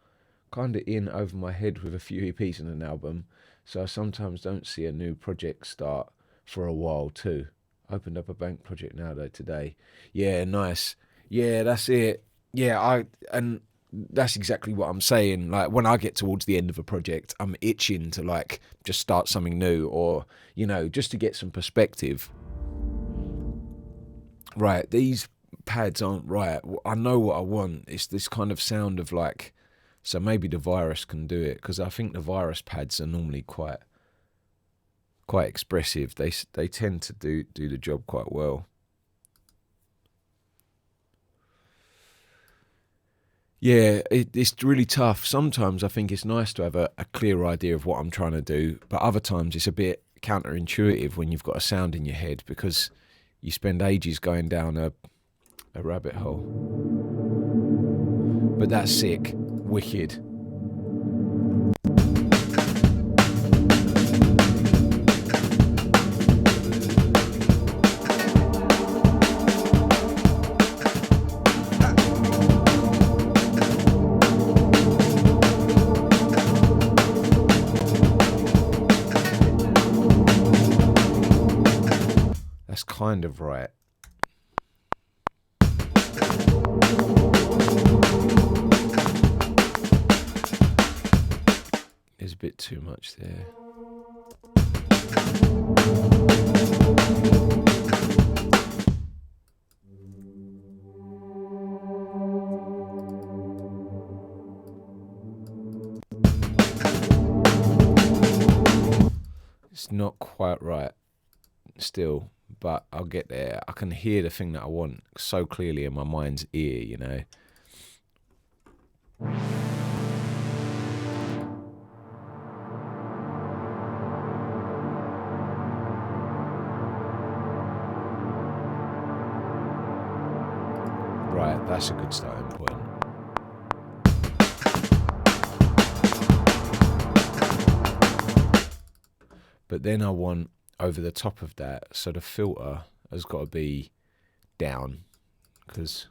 Kinda in over my head with a few EPs and an album, so I sometimes don't see a new project start for a while too. Opened up a bank project now though today. Yeah, nice. Yeah, that's it. Yeah, and that's exactly what I'm saying. Like when I get towards the end of a project, I'm itching to like just start something new, or, you know, just to get some perspective. Right, these pads aren't right. I know what I want. It's this kind of sound of like, so maybe the Virus can do it, because I think the Virus pads are normally quite expressive. They tend to do the job quite well. Yeah, it's really tough. Sometimes I think it's nice to have a clear idea of what I'm trying to do, but other times it's a bit counterintuitive when you've got a sound in your head, because you spend ages going down a rabbit hole. But that's sick. Wicked. That's kind of right. There's a bit too much there. It's not quite right still, but I'll get there. I can hear the thing that I want so clearly in my mind's ear, you know. Right, that's a good starting point. But then I want over the top of that, so the filter has got to be down, because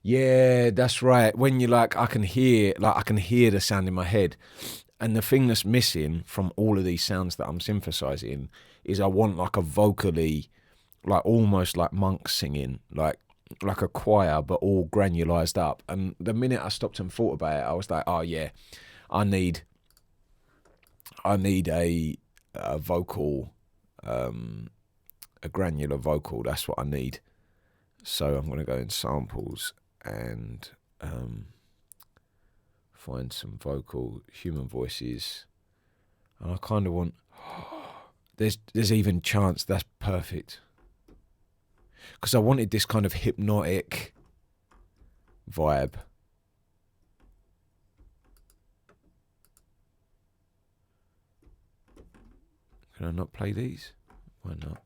yeah, that's right. When you like, I can hear the sound in my head. And the thing that's missing from all of these sounds that I'm synthesizing is I want like a vocally, like almost like monks singing, like a choir, but all granularized up. And the minute I stopped and thought about it, I was like, oh yeah, I need a vocal, a granular vocal. That's what I need. So I'm going to go in samples and find some vocal human voices, and I kind of want there's even chance that's perfect, because I wanted this kind of hypnotic vibe. Can I not play these? Why not?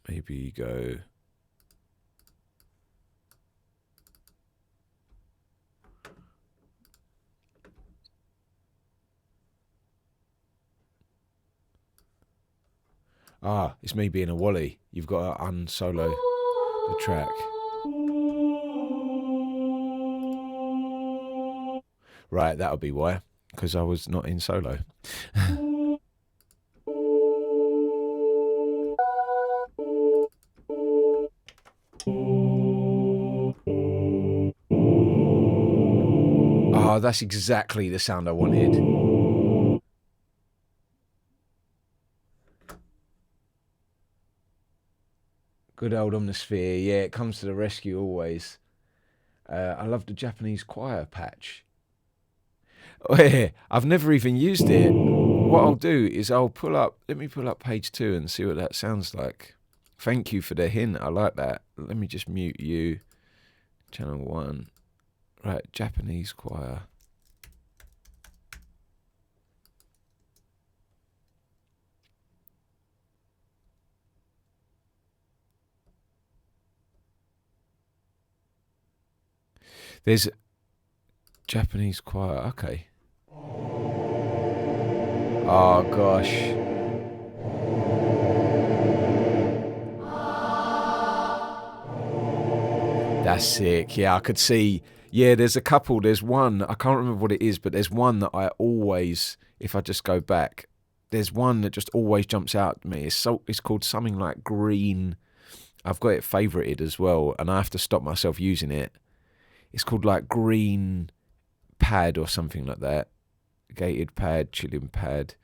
Maybe you go it's me being a Wally. You've got to unsolo the track. Right, that'll be why, because I was not in solo. That's exactly the sound I wanted. Good old Omnisphere, yeah, it comes to the rescue always. I love the Japanese choir patch. Oh, yeah, I've never even used it. What I'll do is let me pull up page 2 and see what that sounds like. Thank you for the hint, I like that. Let me just mute you. Channel 1. Right, Japanese choir. There's Japanese choir, okay. Oh gosh. That's sick. Yeah, I could see. Yeah, there's a couple. There's one, I can't remember what it is, but there's one that I always, if I just go back, there's one that just always jumps out at me. It's called something like Green. I've got it favorited as well, and I have to stop myself using it. It's called like Green Pad or something like that. Gated pad, chilling pad.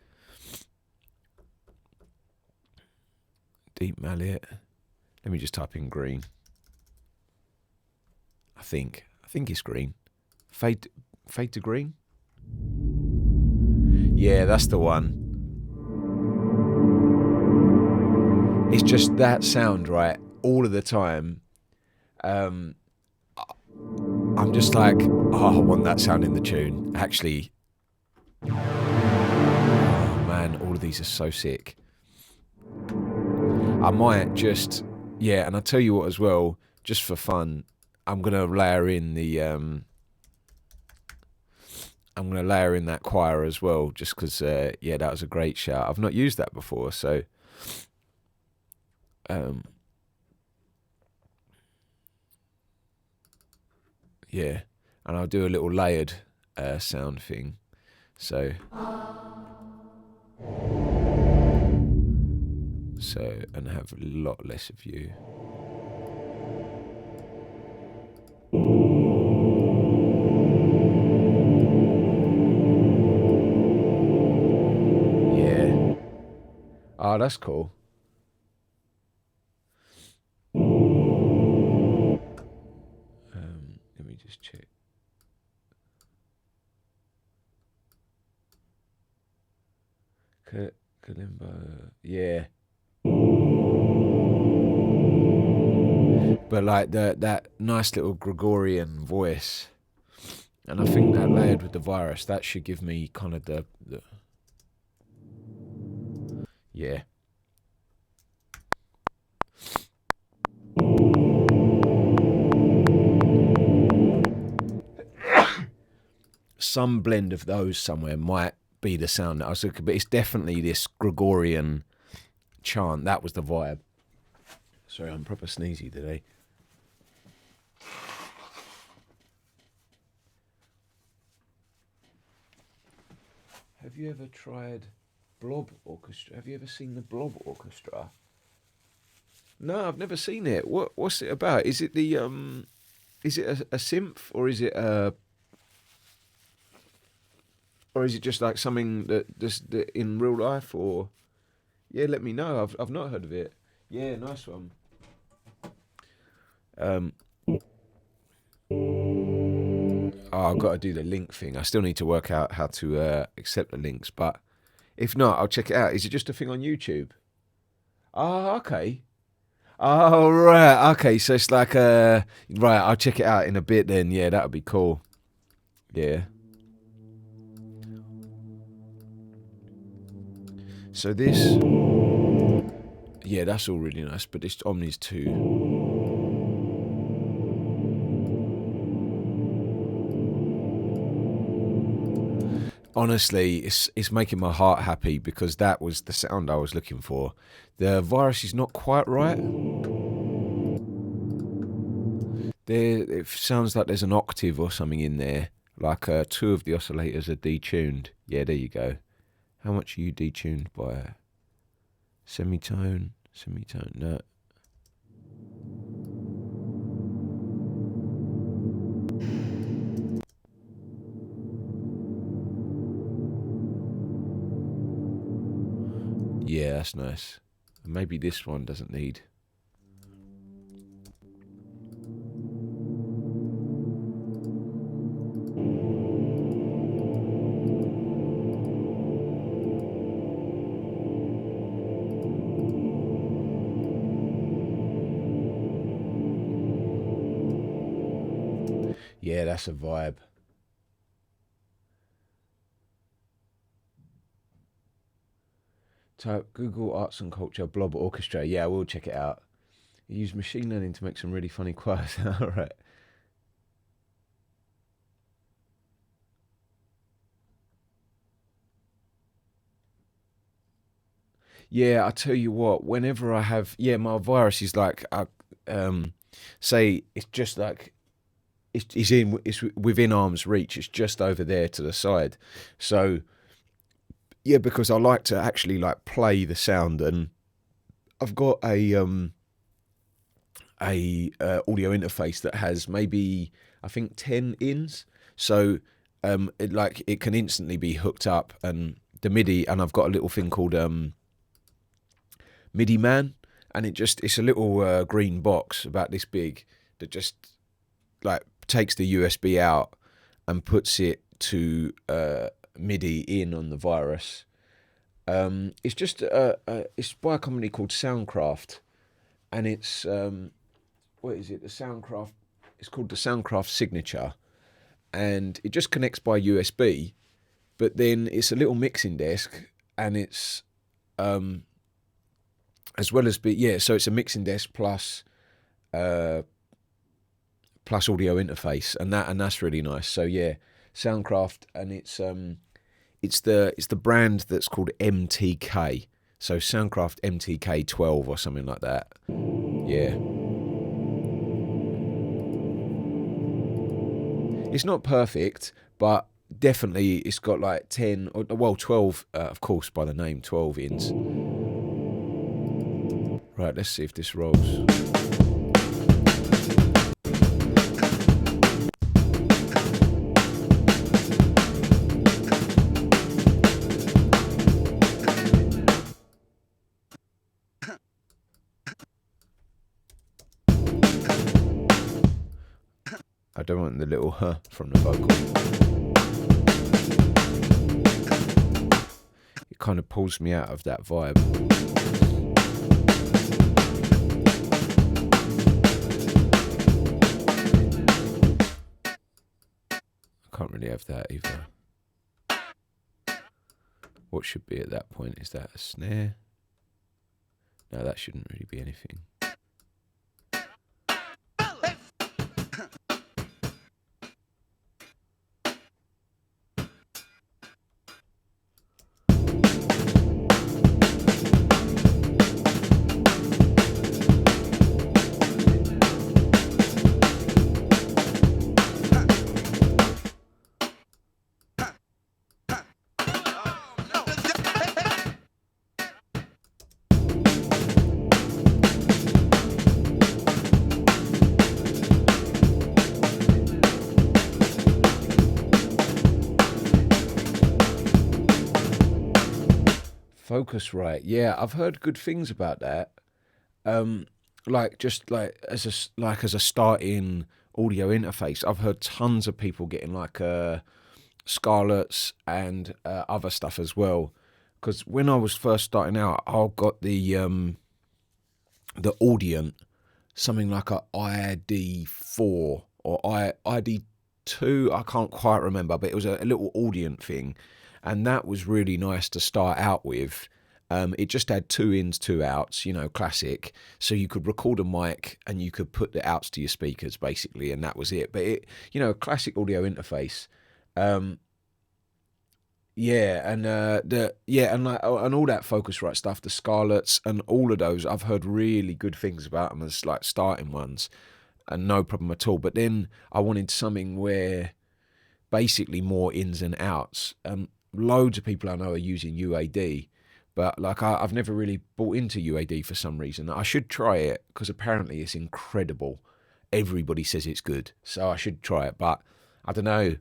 Deep mallet. Let me just type in green. I think it's green. Fade to green. Yeah, that's the one. It's just that sound, right? All of the time. I'm just like, I want that sound in the tune. Actually, oh man, all of these are so sick. I might just, yeah, and I'll tell you what as well, just for fun, I'm going to layer in that choir as well, just because, yeah, that was a great shout. I've not used that before, so, yeah, and I'll do a little layered sound thing, so and have a lot less of you. Oh, that's cool. Let me just check. Kalimbo, yeah. But like that nice little Gregorian voice, and I think that layered with the virus, that should give me kind of the yeah. Some blend of those somewhere might be the sound that I was looking, but it's definitely this Gregorian chant. That was the vibe. Sorry, I'm proper sneezy today. Have you ever tried Blob Orchestra? Have you ever seen the Blob Orchestra? No, I've never seen it. What's it about? Is it the is it a synth, or is it or is it just like something that in real life? Or yeah, let me know. I've not heard of it. Yeah, nice one. Oh, I've got to do the link thing. I still need to work out how to accept the links, but if not, I'll check it out. Is it just a thing on YouTube? Oh, okay. Oh, right. Okay, so it's like right, I'll check it out in a bit then. Yeah, that would be cool. Yeah. So this, yeah, that's all really nice, but this Omni's too. Honestly, it's making my heart happy, because that was the sound I was looking for. The virus is not quite right. It sounds like there's an octave or something in there. Like 2 of the oscillators are detuned. Yeah, there you go. How much are you detuned by? Semitone? No. Yeah, that's nice. Maybe this one doesn't need. Yeah, that's a vibe. Type Google Arts and Culture Blob Orchestra. Yeah, we'll check it out. You use machine learning to make some really funny choirs. All right. Yeah, I tell you what. Whenever I have, my virus is like, say it's just like it's within arm's reach. It's just over there to the side. So yeah, because I like to actually like play the sound, and I've got a audio interface that has maybe I think 10 ins, so it can instantly be hooked up, and the MIDI, and I've got a little thing called MIDI Man, and it's a little green box about this big that just like takes the USB out and puts it to MIDI in on the virus. It's just it's by a company called Soundcraft, and it's what is it? The Soundcraft. It's called the Soundcraft Signature, and it just connects by USB. But then it's a little mixing desk, and it's as well as so it's a mixing desk plus plus audio interface, and that's really nice. So yeah, Soundcraft, and it's the brand that's called MTK. So Soundcraft MTK 12 or something like that. Yeah. It's not perfect, but definitely it's got like 10, or well 12, of course by the name, 12 ins. Right, let's see if this rolls. and the little huh from the vocal. It kind of pulls me out of that vibe. I can't really have that either. What should be at that point? Is that a snare? No, that shouldn't really be anything. Focusrite, yeah, I've heard good things about that. Like just like as a starting audio interface, I've heard tons of people getting like Scarletts and other stuff as well. Because when I was first starting out, I got the Audient, something like a ID4 or ID2, I can't quite remember, but it was a little Audient thing. And that was really nice to start out with. It just had 2 ins, 2 outs, you know, classic. So you could record a mic and you could put the outs to your speakers, basically, and that was it. But it, you know, classic audio interface. And all that Focusrite stuff, the Scarletts and all of those, I've heard really good things about them as like starting ones, and no problem at all. But then I wanted something where basically more ins and outs. Loads of people I know are using UAD, but like I've never really bought into UAD for some reason. I should try it because apparently it's incredible. Everybody says it's good, so I should try it. But I don't know.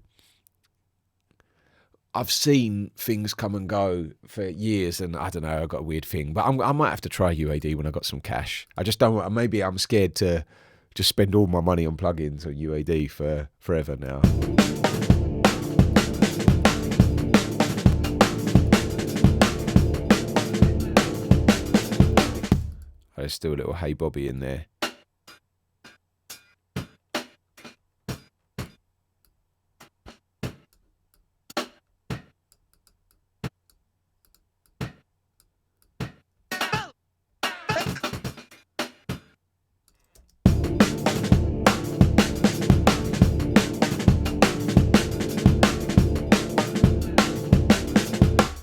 I've seen things come and go for years, and I don't know. I've got a weird thing, but I might have to try UAD when I got some cash. I just don't. Maybe I'm scared to just spend all my money on plugins on UAD for forever now. There's still a little Hey Bobby in there.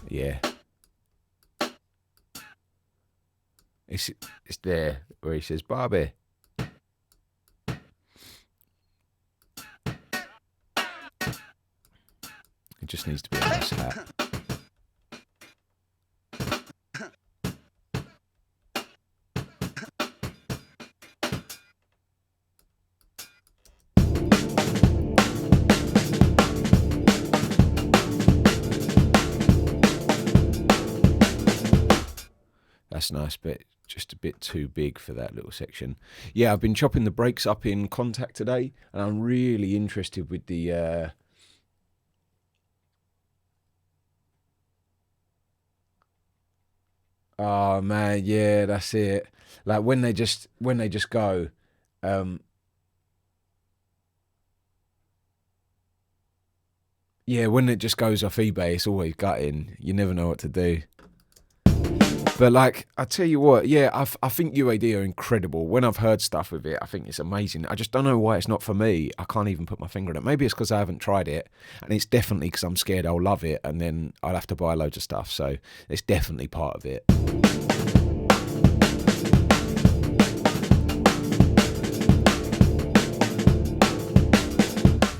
Yeah. It's there where he says Barbie. It just needs to be a nice hat. That's nice, but just a bit too big for that little section. Yeah, I've been chopping the breaks up in Contact today, and I'm really interested with the oh man, yeah, that's it. Like when they just go, yeah, when it just goes off eBay, it's always gutting. You never know what to do. But like, I tell you what, yeah, I think UAD are incredible. When I've heard stuff with it, I think it's amazing. I just don't know why it's not for me. I can't even put my finger on it. Maybe it's because I haven't tried it, and it's definitely because I'm scared I'll love it, and then I'll have to buy loads of stuff. So it's definitely part of it. I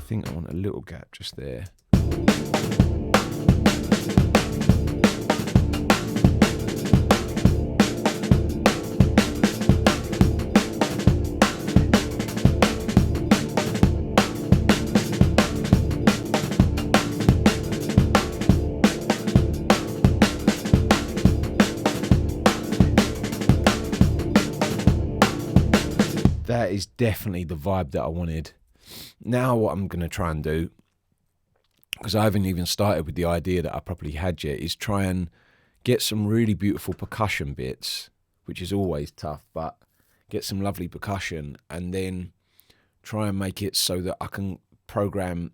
think I want a little gap just there. That is definitely the vibe that I wanted. now what I'm going to try and do, because I haven't even started with the idea that I probably had yet, is try and get some really beautiful percussion bits, which is always tough, but get some lovely percussion and then try and make it so that I can program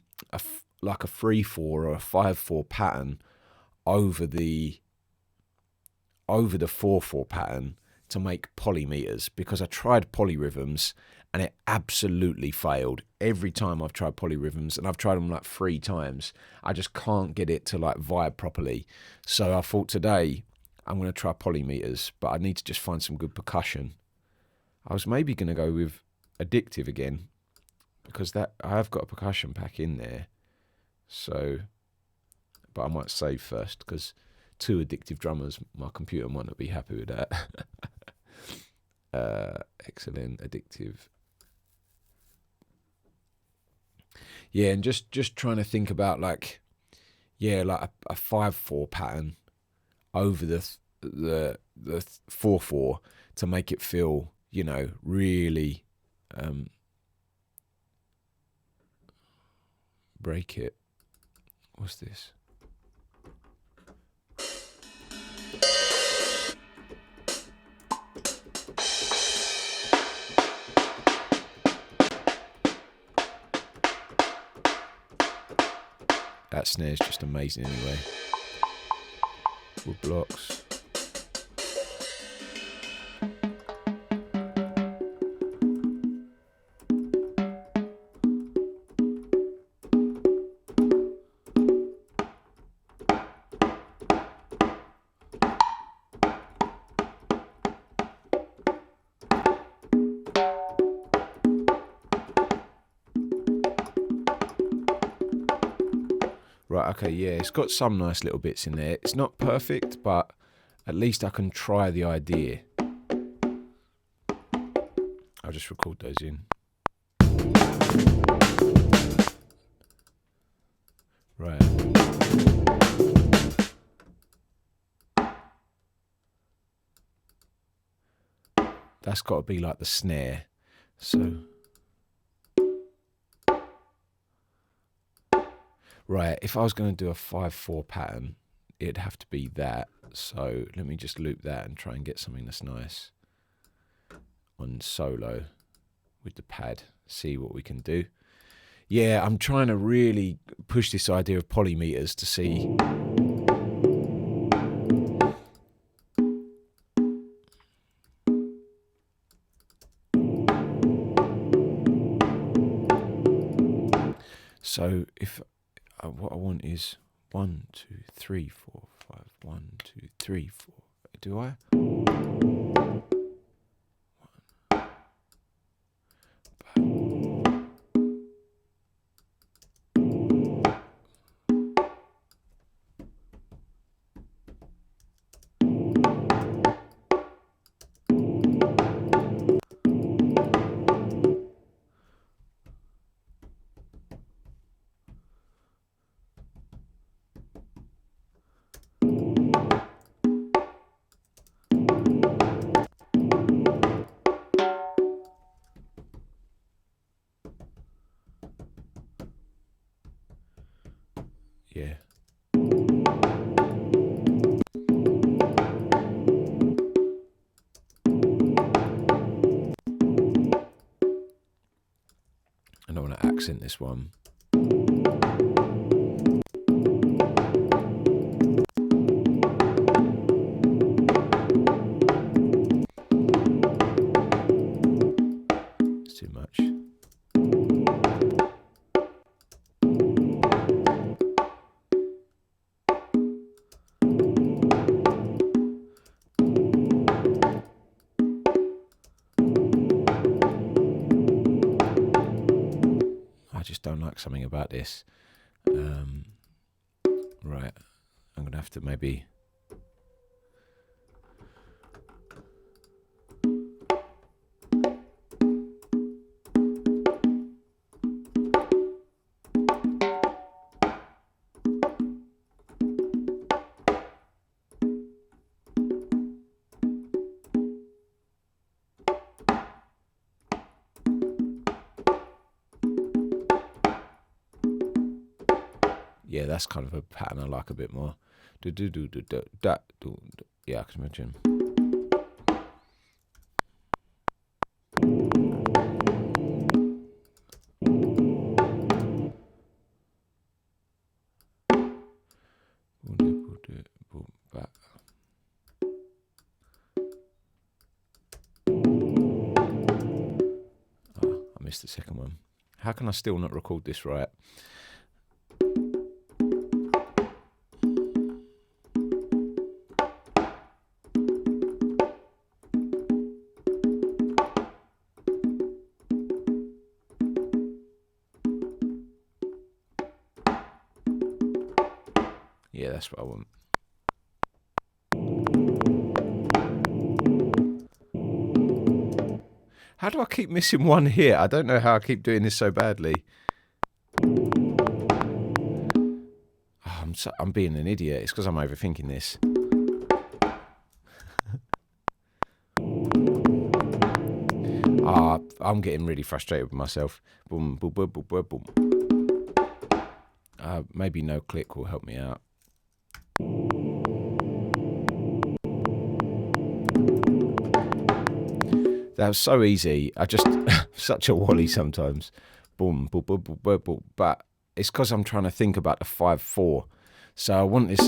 like a 3/4 or a 5/4 pattern over the 4/4 pattern to make polymeters, because I tried polyrhythms and it absolutely failed. Every time I've tried polyrhythms, and I've tried them like 3 times, I just can't get it to like vibe properly. So I thought today I'm going to try polymeters, but I need to just find some good percussion. I was maybe going to go with Addictive again, because that I have got a percussion pack in there. So, but I might save first, because 2 Addictive drummers, my computer might not be happy with that. Excellent, Addictive. Yeah, and just trying to think about like a 5/4 pattern over the 4/4 to make it feel, you know, really break it. What's this? That snare's just amazing anyway. Wood blocks. Right, okay, yeah, it's got some nice little bits in there. It's not perfect, but at least I can try the idea. I'll just record those in. Right. That's got to be like the snare. So... Right, if I was going to do a 5/4 pattern, it'd have to be that. So let me just loop that and try and get something that's nice on solo with the pad. See what we can do. Yeah, I'm trying to really push this idea of polymeters to see. So if what I want is 1, 2, 3, 4, 5. 1, 2, 3, 4. Do I? Yeah. And I want to accent this one. It's too much. I just don't like something about this. Right, I'm going to have to maybe... Yeah, that's kind of a pattern I like a bit more. Yeah, I can imagine. Oh, I missed the second one. How can I still not record this right? Yeah, that's what I want. How do I keep missing one here? I don't know how I keep doing this so badly. Oh, I'm being an idiot. It's because I'm overthinking this. I'm getting really frustrated with myself. Boom, boom, boom, boom, boom, boom. Maybe no click will help me out. That was so easy. I just such a wally sometimes. Boom, boom, boom, boom, boom, boom. But it's because I'm trying to think about the 5/4. So I want this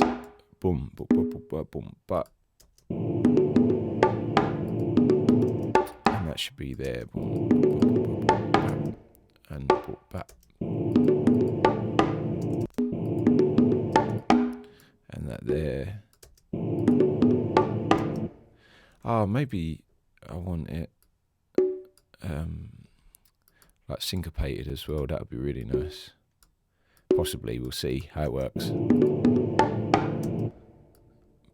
boom, boom, boom, boom, boom, boom. But and that should be there. Boom, boom, boom, boom, boom, boom, and boom, back. And that there. Oh, maybe I want it like syncopated as well. That would be really nice. Possibly, we'll see how it works.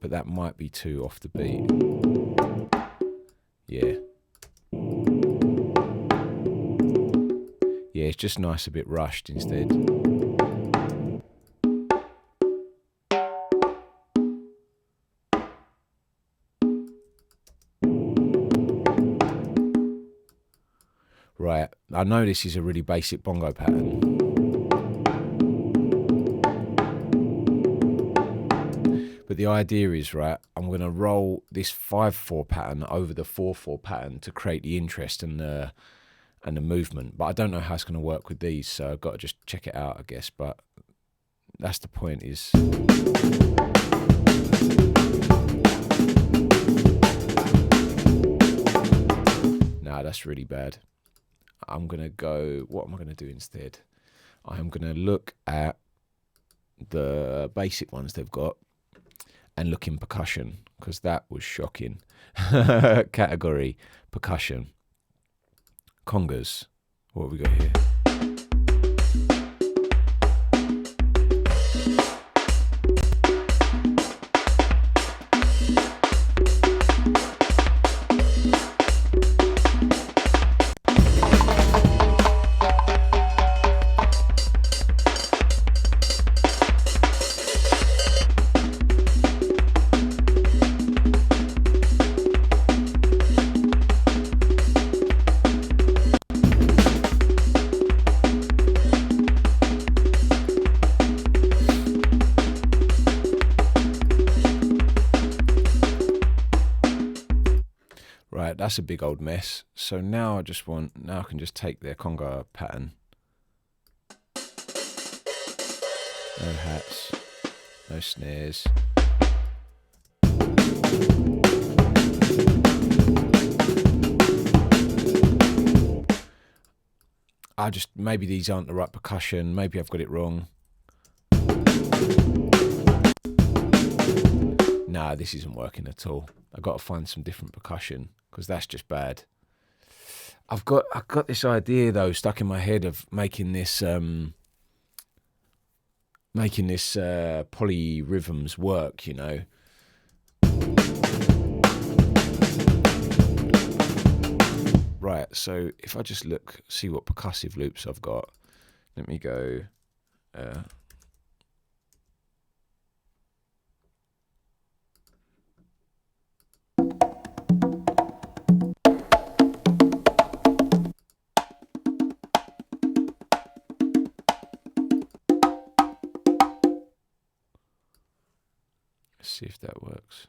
But that might be too off the beat. Yeah. Yeah, it's just nice a bit rushed instead. Right, I know this is a really basic bongo pattern. But the idea is, right, I'm going to roll this 5/4 pattern over the 4/4 pattern to create the interest and the movement. But I don't know how it's going to work with these, so I've got to just check it out, I guess. But that's the point is... Nah, that's really bad. I'm going to go... What am I going to do instead? I'm going to look at the basic ones they've got and look in percussion, because that was shocking. Category, percussion. Congas. What have we got here? Right, that's a big old mess. So now I can just take their conga pattern. No hats, no snares. Maybe these aren't the right percussion, maybe I've got it wrong. Nah, this isn't working at all. I've got to find some different percussion, because that's just bad. I've got this idea though stuck in my head of making this polyrhythms work, you know. Right, so if I just see what percussive loops I've got. Let me go. Let's see if that works.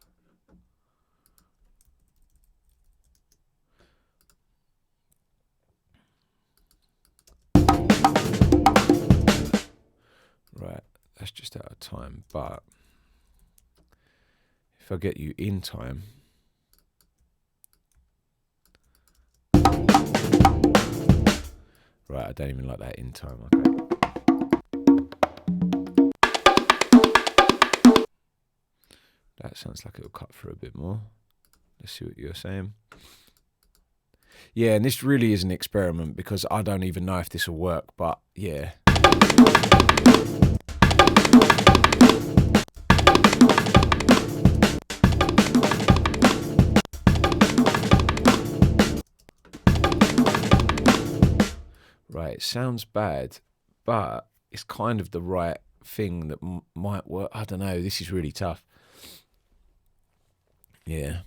Right, that's just out of time, but if I get you in time, right, I don't even like that in time. Okay. That sounds like it'll cut through a bit more. Let's see what you're saying. Yeah, and this really is an experiment because I don't even know if this will work, but yeah. Right, it sounds bad, but it's kind of the right thing that might work. I don't know, this is really tough. Yeah.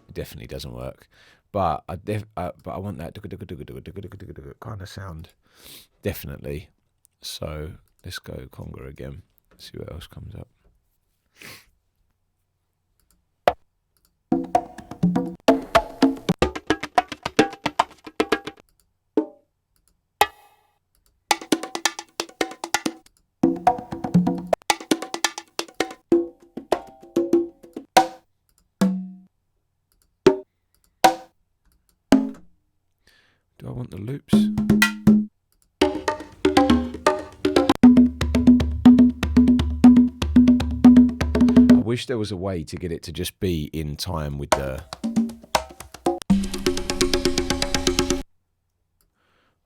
It definitely doesn't work, but I want that kind of sound, definitely. So let's go conga again. See what else comes up. Do I want the loops? I wish there was a way to get it to just be in time with the...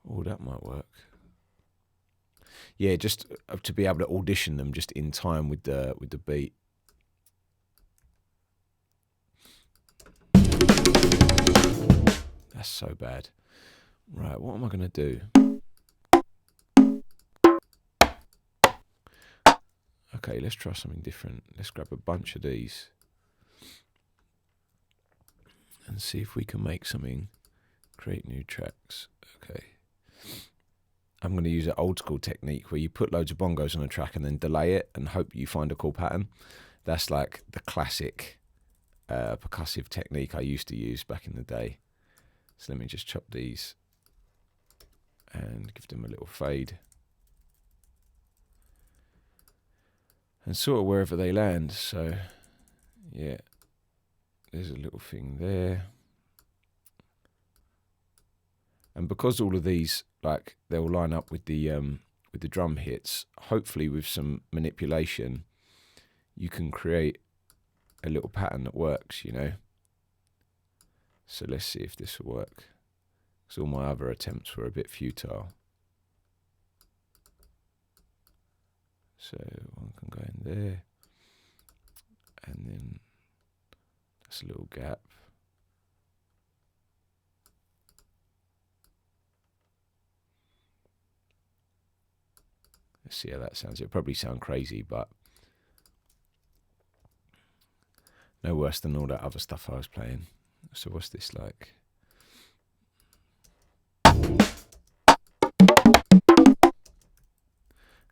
Oh, that might work. Yeah, just to be able to audition them just in time with the beat. That's so bad. Right, what am I going to do? Okay, let's try something different. Let's grab a bunch of these and see if we can make something. Create new tracks. Okay. I'm going to use an old school technique where you put loads of bongos on a track and then delay it and hope you find a cool pattern. That's like the classic percussive technique I used to use back in the day. So let me just chop these and give them a little fade. And sort of wherever they land. So, yeah, there's a little thing there. And because all of these, like, they'll line up with the drum hits, hopefully with some manipulation, you can create a little pattern that works, you know. So let's see if this will work. Because all my other attempts were a bit futile. So one can go in there. And then that's a little gap. Let's see how that sounds. It'll probably sound crazy, but no worse than all that other stuff I was playing. So what's this like?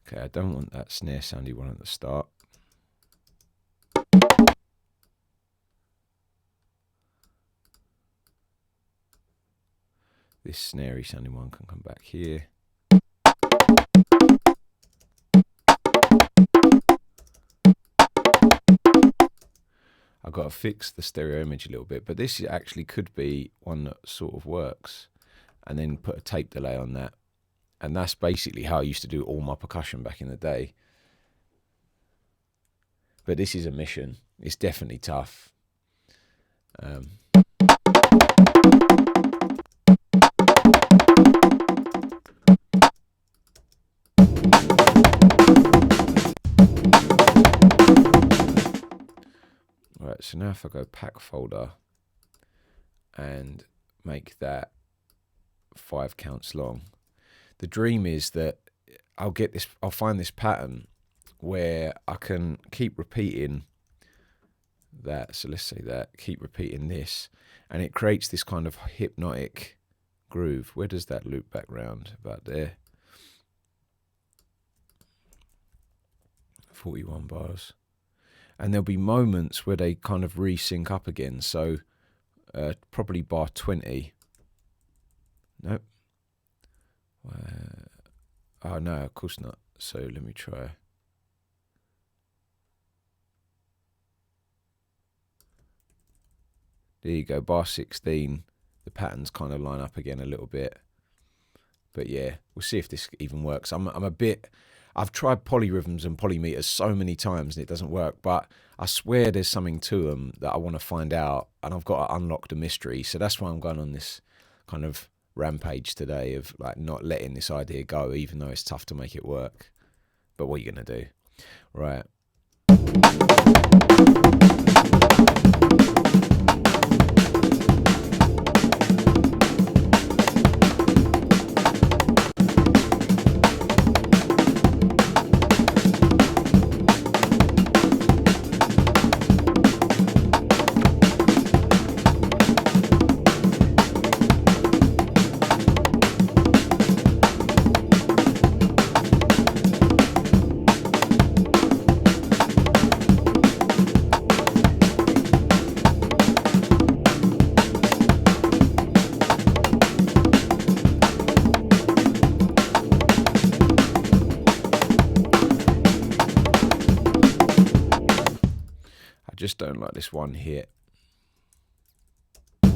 Okay, I don't want that snare soundy one at the start. This snarey sounding one can come back here. I've got to fix the stereo image a little bit, but this actually could be one that sort of works, and then put a tape delay on that. And that's basically how I used to do all my percussion back in the day. But this is a mission. It's definitely tough. Right, so now if I go pack folder and make that 5 counts long, the dream is that I'll find this pattern where I can keep repeating that. So let's say that. Keep repeating this. And it creates this kind of hypnotic groove. Where does that loop back round? About there. 41 bars. And there'll be moments where they kind of resync up again. So probably bar 20. Nope. Oh no, of course not. So let me try. There you go, bar 16. The patterns kind of line up again a little bit. But yeah, we'll see if this even works. I've tried polyrhythms and polymeters so many times and it doesn't work, but I swear there's something to them that I want to find out, and I've got to unlock the mystery. So that's why I'm going on this kind of rampage today of like not letting this idea go, even though it's tough to make it work. But what are you going to do? Right. Just don't like this one hit. I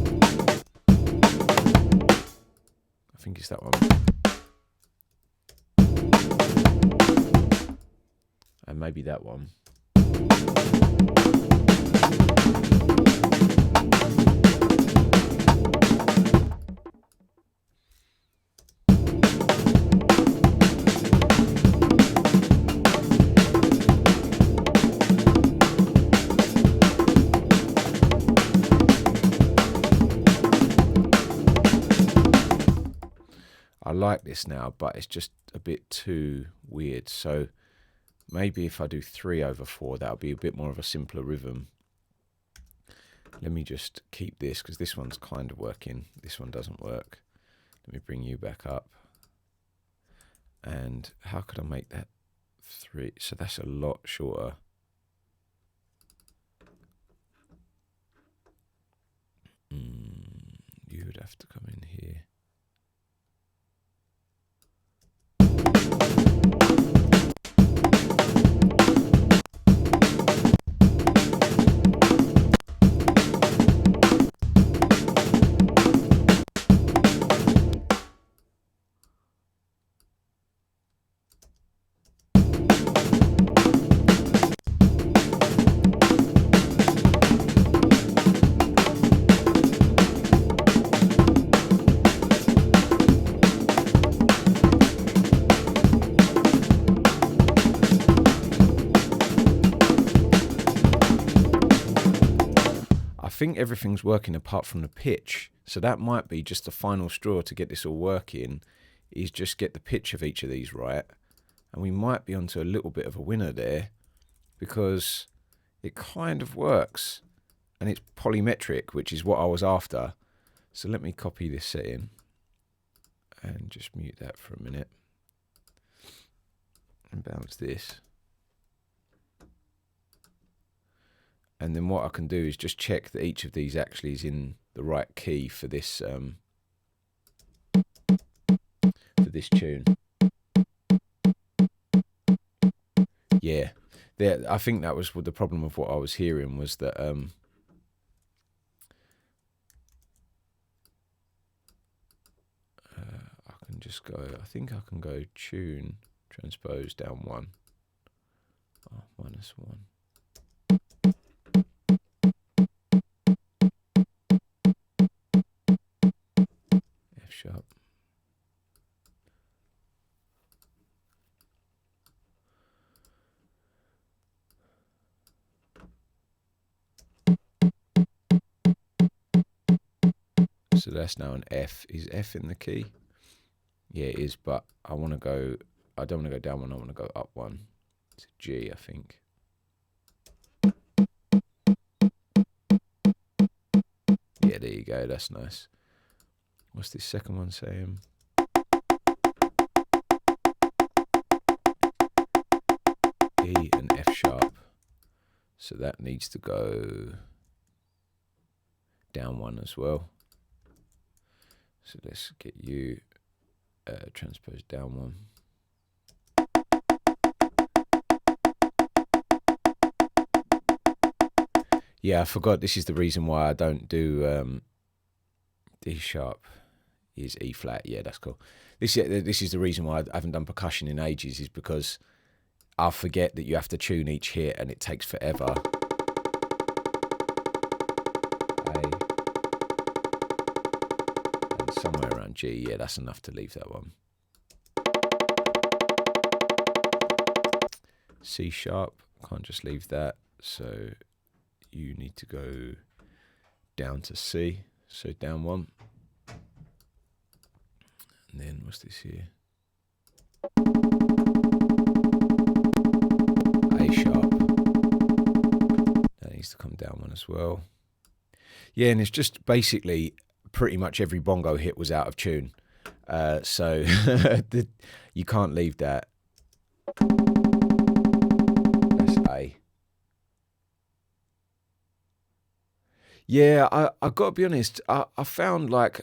think it's that one. And maybe that one. I like this now, but it's just a bit too weird. So maybe if I do 3/4, that'll be a bit more of a simpler rhythm. Let me just keep this because this one's kind of working. This one doesn't work. Let me bring you back up. And how could I make that 3? So that's a lot shorter. You would have to come in here. I think everything's working apart from the pitch. So that might be just the final straw to get this all working, is just get the pitch of each of these right. And we might be onto a little bit of a winner there because it kind of works. And it's polymetric, which is what I was after. So let me copy this setting and just mute that for a minute. And bounce this. And then what I can do is just check that each of these actually is in the right key for this tune. Yeah, I think that was the problem of what I was hearing was that I can just go. I think I can go tune transpose down 1. Oh, -1. Sharp. So that's now an F. Is F in the key? Yeah, it is, but I don't want to go down 1, I want to go up 1. It's a G, I think. Yeah, there you go. That's nice. What's this second one saying? E and F sharp. So that needs to go down one as well. So let's get you transpose down one. Yeah, I forgot. This is the reason why I don't do D sharp. Is E flat. Yeah, that's cool. This is the reason why I haven't done percussion in ages, is because I forget that you have to tune each hit and it takes forever. A. And somewhere around G. Yeah, that's enough to leave that one. C sharp. Can't just leave that. So you need to go down to C. So down one. And then what's this here? A sharp. That needs to come down one as well. Yeah, and it's just basically pretty much every bongo hit was out of tune. So you can't leave that. That's A. Yeah, I got to be honest. I found like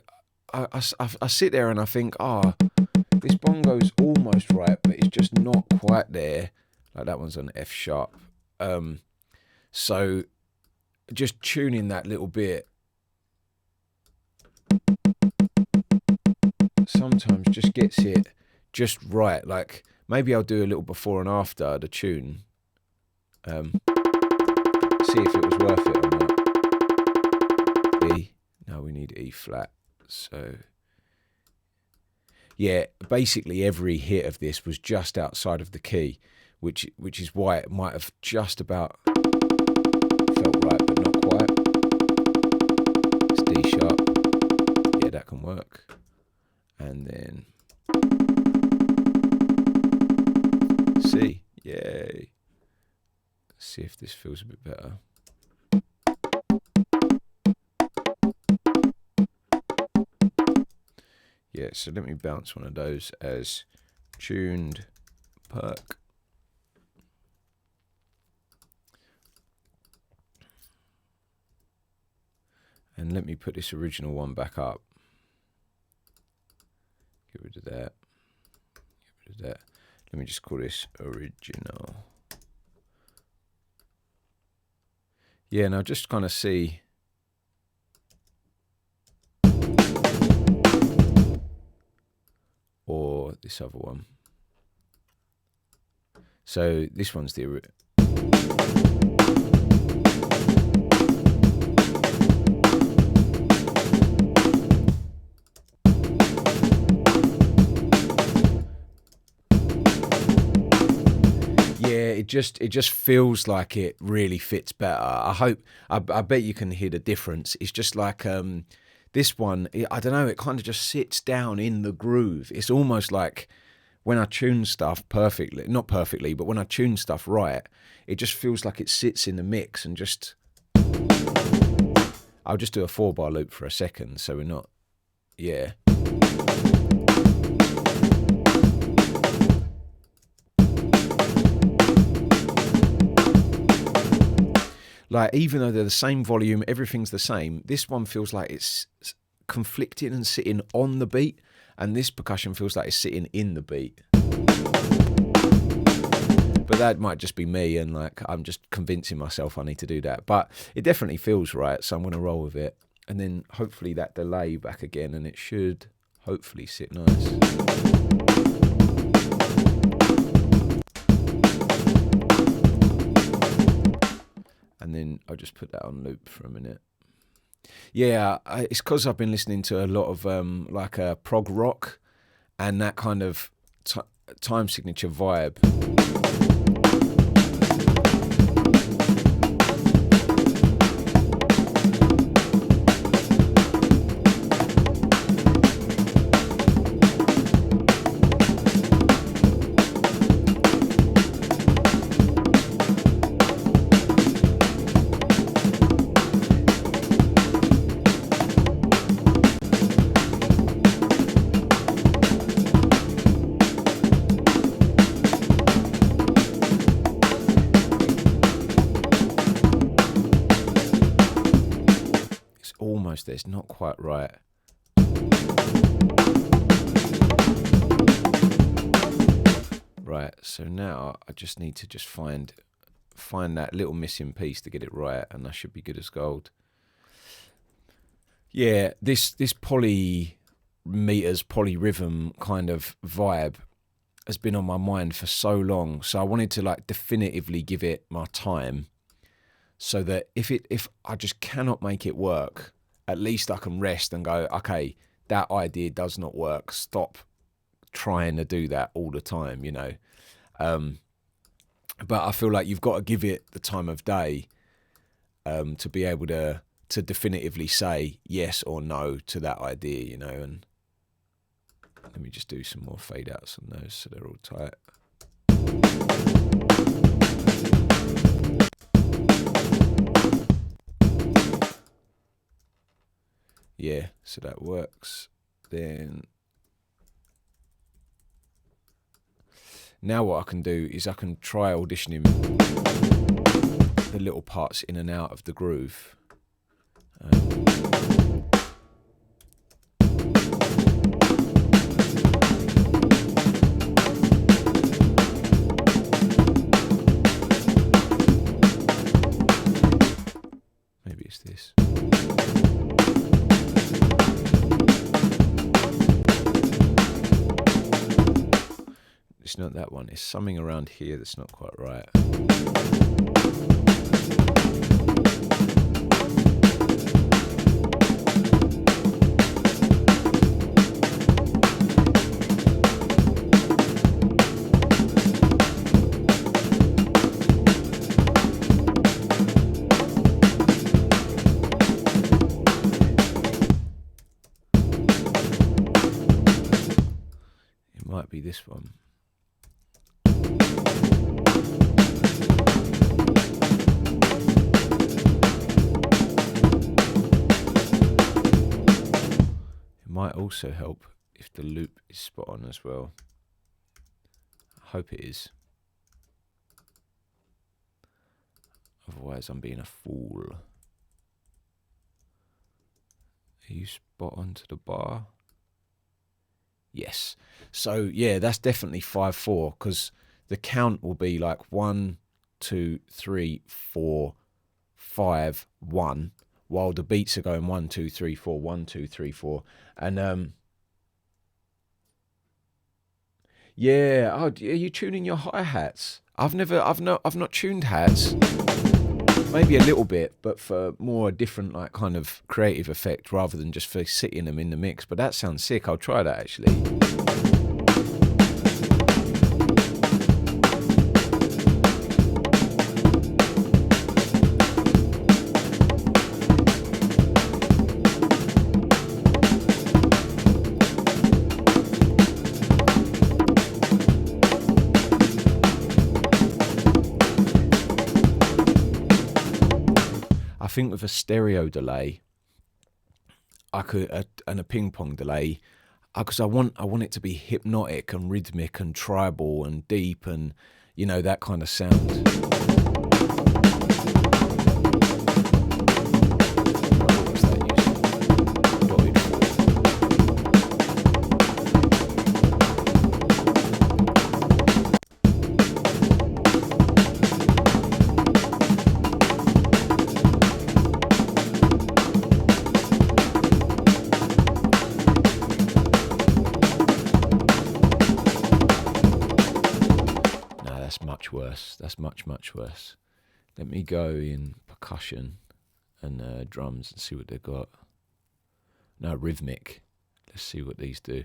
I sit there and I think, this bongo's almost right, but it's just not quite there. Like that one's on F sharp. So just tuning that little bit sometimes just gets it just right. Like maybe I'll do a little before and after the tune. See if it was worth it or not. E. No, we need E flat. So yeah, basically every hit of this was just outside of the key, which is why it might have just about felt right, but not quite. It's D sharp. Yeah, that can work. And then C. Yay. Let's see if this feels a bit better. Yeah, so let me bounce one of those as tuned perk. And let me put this original one back up. Get rid of that. Get rid of that. Let me just call this original. Yeah, now just kind of see. Or this other one. So this one's the it just feels like it really fits better. I bet you can hear the difference. It's just like this one, I don't know, it kind of just sits down in the groove. It's almost like when I tune stuff perfectly, not perfectly, but when I tune stuff right, it just feels like it sits in the mix and just... I'll just do a 4-bar loop for a second so we're not... Yeah. Like, even though they're the same volume, everything's the same, this one feels like it's conflicting and sitting on the beat, and this percussion feels like it's sitting in the beat. But that might just be me, and like I'm just convincing myself I need to do that. But it definitely feels right, so I'm going to roll with it. And then hopefully that delay back again, and it should hopefully sit nice. And then I'll just put that on loop for a minute. Yeah, it's because I've been listening to a lot of like prog rock and that kind of time signature vibe. almost there. It's not quite right. Right, so now I just need to just find that little missing piece to get it right, and I should be good as gold. Yeah, this polymeters, polyrhythm kind of vibe has been on my mind for so long. So I wanted to like definitively give it my time, so that if I just cannot make it work, at least I can rest and go, okay, that idea does not work. Stop trying to do that all the time, you know. But I feel like you've got to give it the time of day to be able to definitively say yes or no to that idea, you know. And let me just do some more fade outs on those so they're all tight. Yeah, so that works. Then now what I can do is I can try auditioning the little parts in and out of the groove. Maybe it's this. It's not that one. It's something around here that's not quite right. It might be this one. Might also help if the loop is spot on as well. I hope it is. Otherwise I'm being a fool. Are you spot on to the bar? Yes. So yeah, that's definitely 5/4, because the count will be like 1, 2, 3, 4, 5, 1. While the beats are going 1, 2, 3, 4, 1, 2, 3, 4, and yeah. Oh, are you tuning your hi-hats? I've not tuned hats. Maybe a little bit, but for more a different like kind of creative effect rather than just for sitting them in the mix. But that sounds sick. I'll try that actually. I think with a stereo delay, I could, and a ping pong delay, because I want it to be hypnotic and rhythmic and tribal and deep and, you know, that kind of sound. That's much worse. Let me go in percussion and drums and see what they've got. No, rhythmic. Let's see what these do.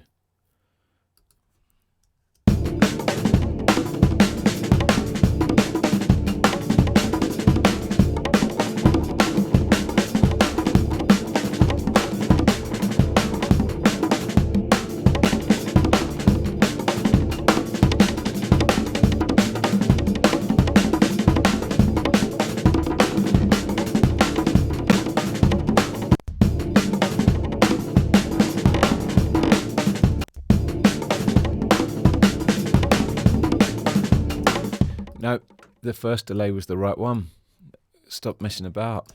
No, the first delay was the right one. Stop messing about.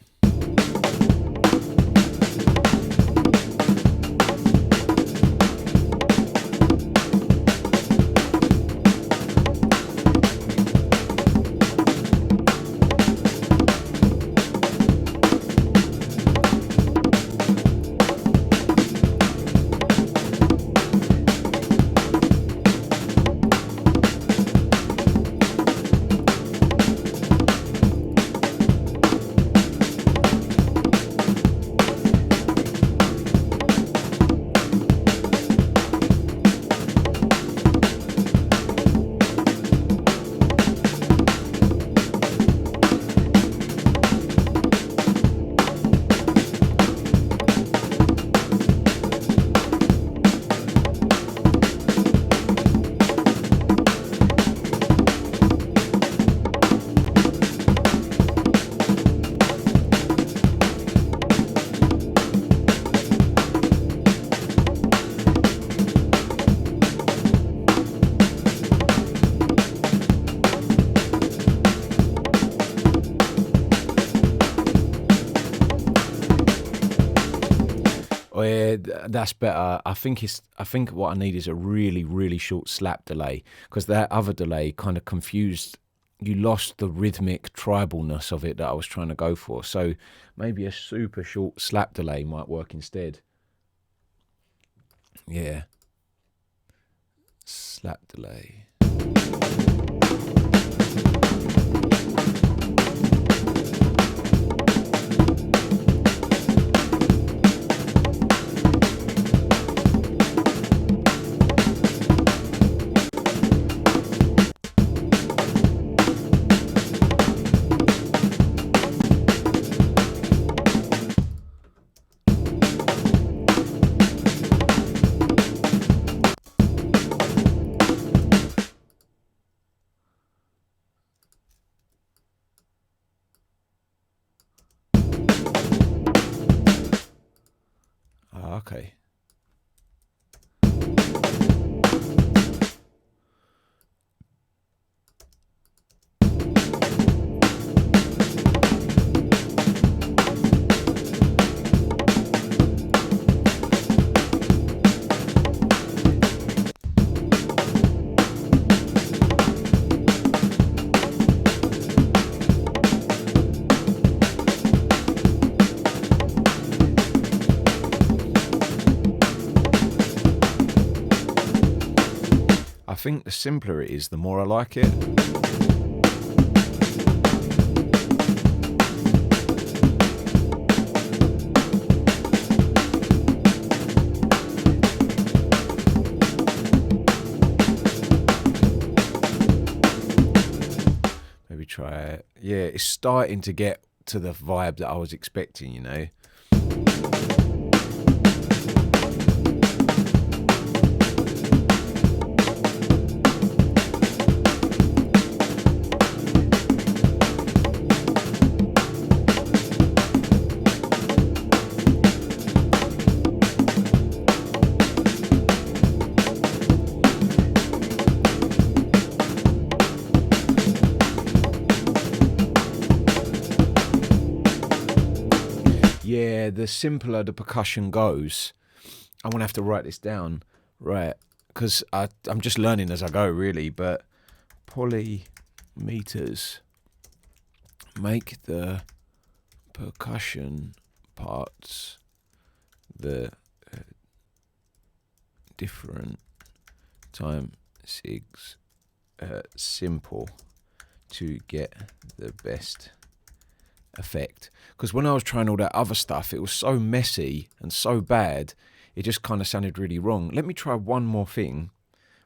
Oh yeah, that's better. I think what I need is a really, really short slap delay, because that other delay kind of confused. You lost the rhythmic tribalness of it that I was trying to go for. So maybe a super short slap delay might work instead. Yeah. Slap delay. Oh, okay. I think the simpler it is, the more I like it. Maybe try it. Yeah, it's starting to get to the vibe that I was expecting, you know. Yeah, the simpler the percussion goes. I'm going to have to write this down, right, because I'm just learning as I go, really, but polymeters make the percussion parts the different time sigs simple to get the best effect. Because when I was trying all that other stuff, it was so messy and so bad, it just kind of sounded really wrong. Let me try one more thing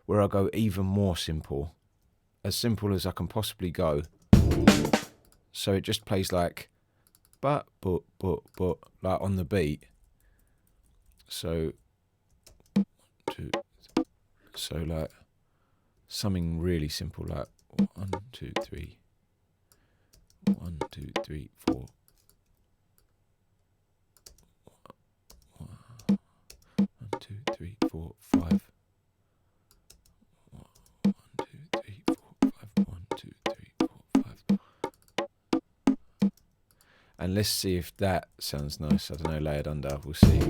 where I go even more simple as I can possibly go. So it just plays like but like on the beat. So like something really simple, like 1 2 3 1 2 3 4 1 2 3 4 5 1 2 3 4 5 1 2 3 4 5. And let's see if that sounds nice. I don't know, lay it under, we'll see.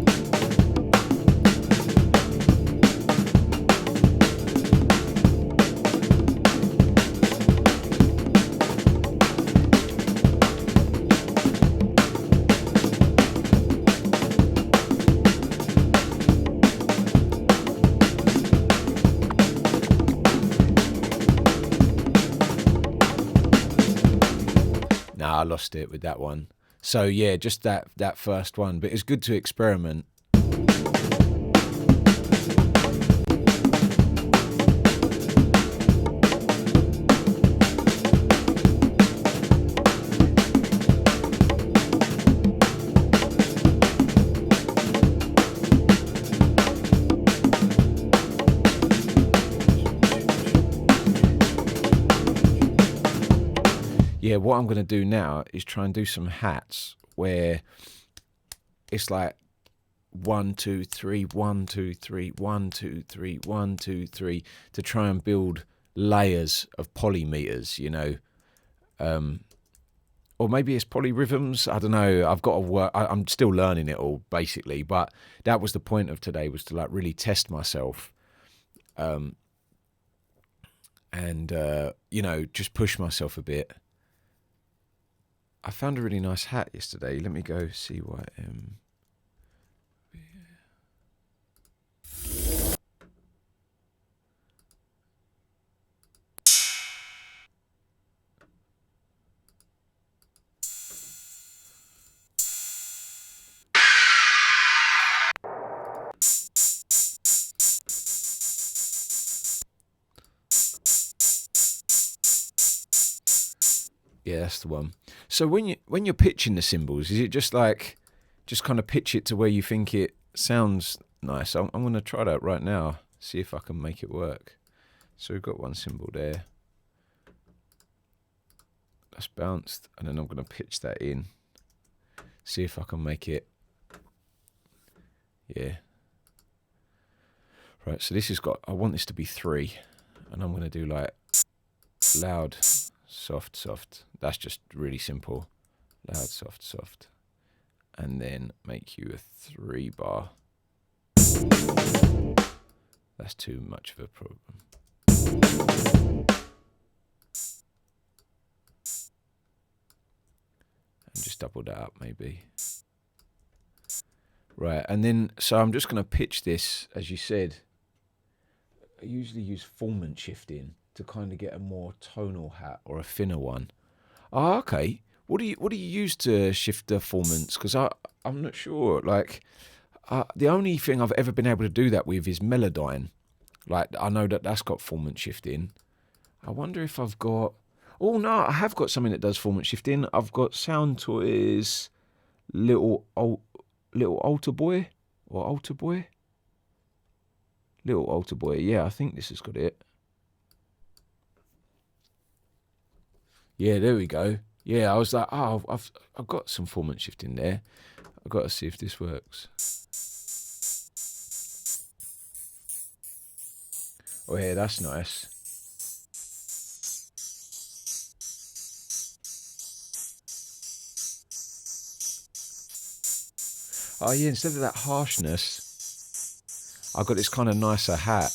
I lost it with that one. So yeah, just that first one, but it's good to experiment. Yeah, what I'm going to do now is try and do some hats where it's like 1 2 3 1 2 3 1 2 3 1 2 3 to try and build layers of polymeters, you know, or maybe it's polyrhythms. I don't know. I've got to work. I'm still learning it all, basically. But that was the point of today, was to like really test myself, and you know, just push myself a bit. I found a really nice hat yesterday. Let me go see what I am. Yeah, that's the one. So when you're pitching the cymbals, is it just kind of pitch it to where you think it sounds nice? I'm going to try that right now, see if I can make it work. So we've got one cymbal there. That's bounced, and then I'm going to pitch that in. See if I can make it. Yeah. Right, so this has got, I want this to be 3, and I'm going to do like loud, soft, soft. That's just really simple. Loud, soft, soft. And then make you a 3 bar. That's too much of a problem. And just double that up maybe. Right, and then, so I'm just going to pitch this, as you said. I usually use formant shifting to kind of get a more tonal hat or a thinner one. Oh, okay. What do you use to shift the formants? Because I'm not sure. Like, the only thing I've ever been able to do that with is Melodyne. Like, I know that's got formant shifting. I wonder if I've got. Oh no, I have got something that does formant shifting. I've got Sound Toys, little altar boy or altar boy. Little altar boy. Yeah, I think this has got it. Yeah, there we go. Yeah, I was like, oh, I've got some formant shifting there. I've got to see if this works. Oh yeah, that's nice. Oh yeah, instead of that harshness, I've got this kind of nicer hat.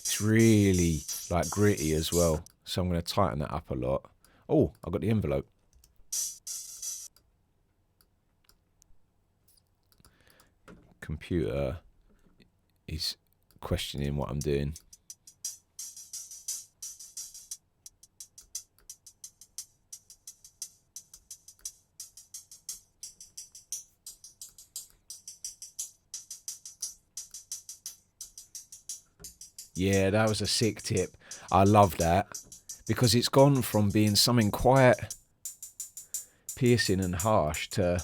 It's really like gritty as well, so I'm going to tighten that up a lot. Oh, I got the envelope. Computer is questioning what I'm doing. Yeah, that was a sick tip. I love that, because it's gone from being something quite piercing and harsh to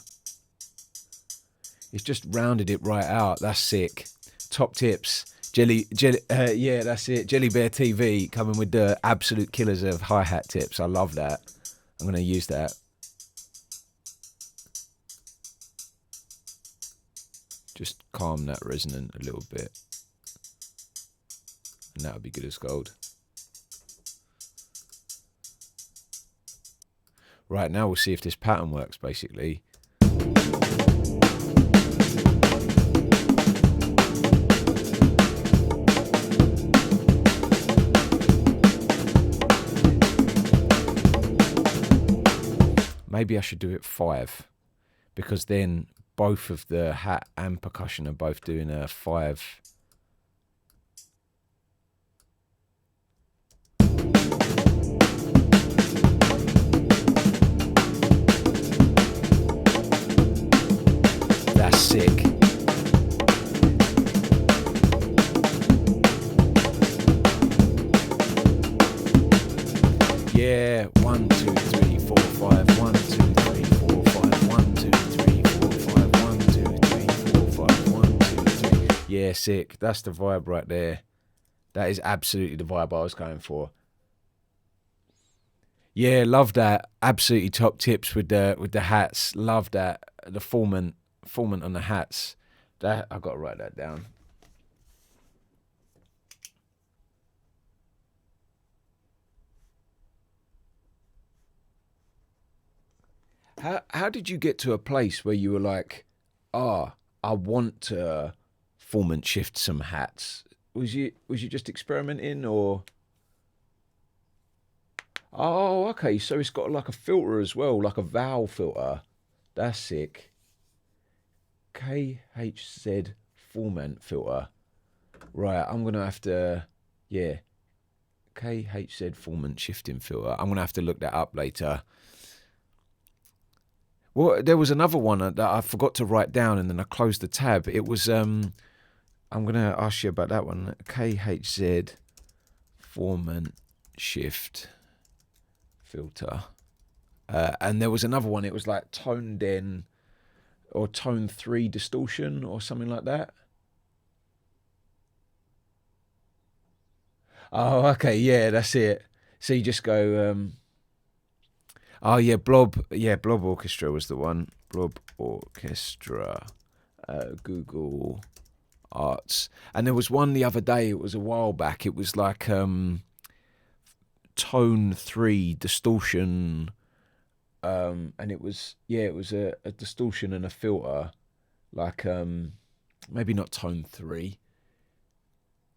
it's just rounded it right out. That's sick. Top tips. Jelly, yeah, that's it. Jelly Bear TV coming with the absolute killers of hi-hat tips. I love that. I'm going to use that. Just calm that resonant a little bit. And that would be good as gold. Right, now we'll see if this pattern works, basically. Maybe I should do it 5, because then both of the hat and percussion are both doing a 5. That's sick. Yeah, 1, 2, 3, 4, 5. 1, 2, 3, 4, 5. 1, 2, 3, 4, 5. 1, 2, 3, 4, 5. 1, 2, 3. Yeah, sick. That's the vibe right there. That is absolutely the vibe I was going for. Yeah, love that. Absolutely top tips with the hats. Love that. The formant on the hats. That I've got to write that down. How did you get to a place where you were like, I want to formant shift some hats? Was you just experimenting, or? Oh, okay. So it's got like a filter as well, like a vowel filter. That's sick. KHZ formant filter. Right, I'm gonna have to, yeah. KHZ formant shifting filter. I'm gonna have to look that up later. Well, there was another one that I forgot to write down, and then I closed the tab. It was I'm gonna ask you about that one. KHZ formant shift filter. And there was another one. It was like tone den or tone 3 distortion or something like that. Oh, okay, yeah, that's it. So you just go. Oh yeah, Blob. Yeah, Blob Orchestra was the one. Blob Orchestra. Google Arts. And there was one the other day. It was a while back. It was like tone 3 distortion. And it was a distortion and a filter, like maybe not tone 3.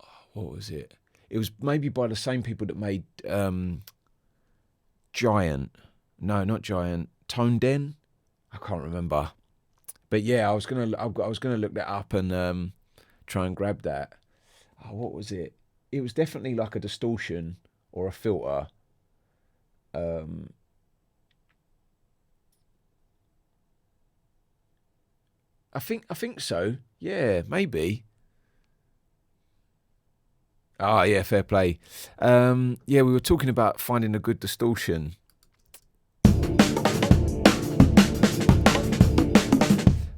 Oh, what was it? It was maybe by the same people that made Giant. No, not Giant. Tone Den. I can't remember. But yeah, I was gonna look that up and try and grab that. Oh, what was it? It was definitely like a distortion or a filter. I think so. Yeah, maybe. Ah, yeah, fair play. Yeah, we were talking about finding a good distortion.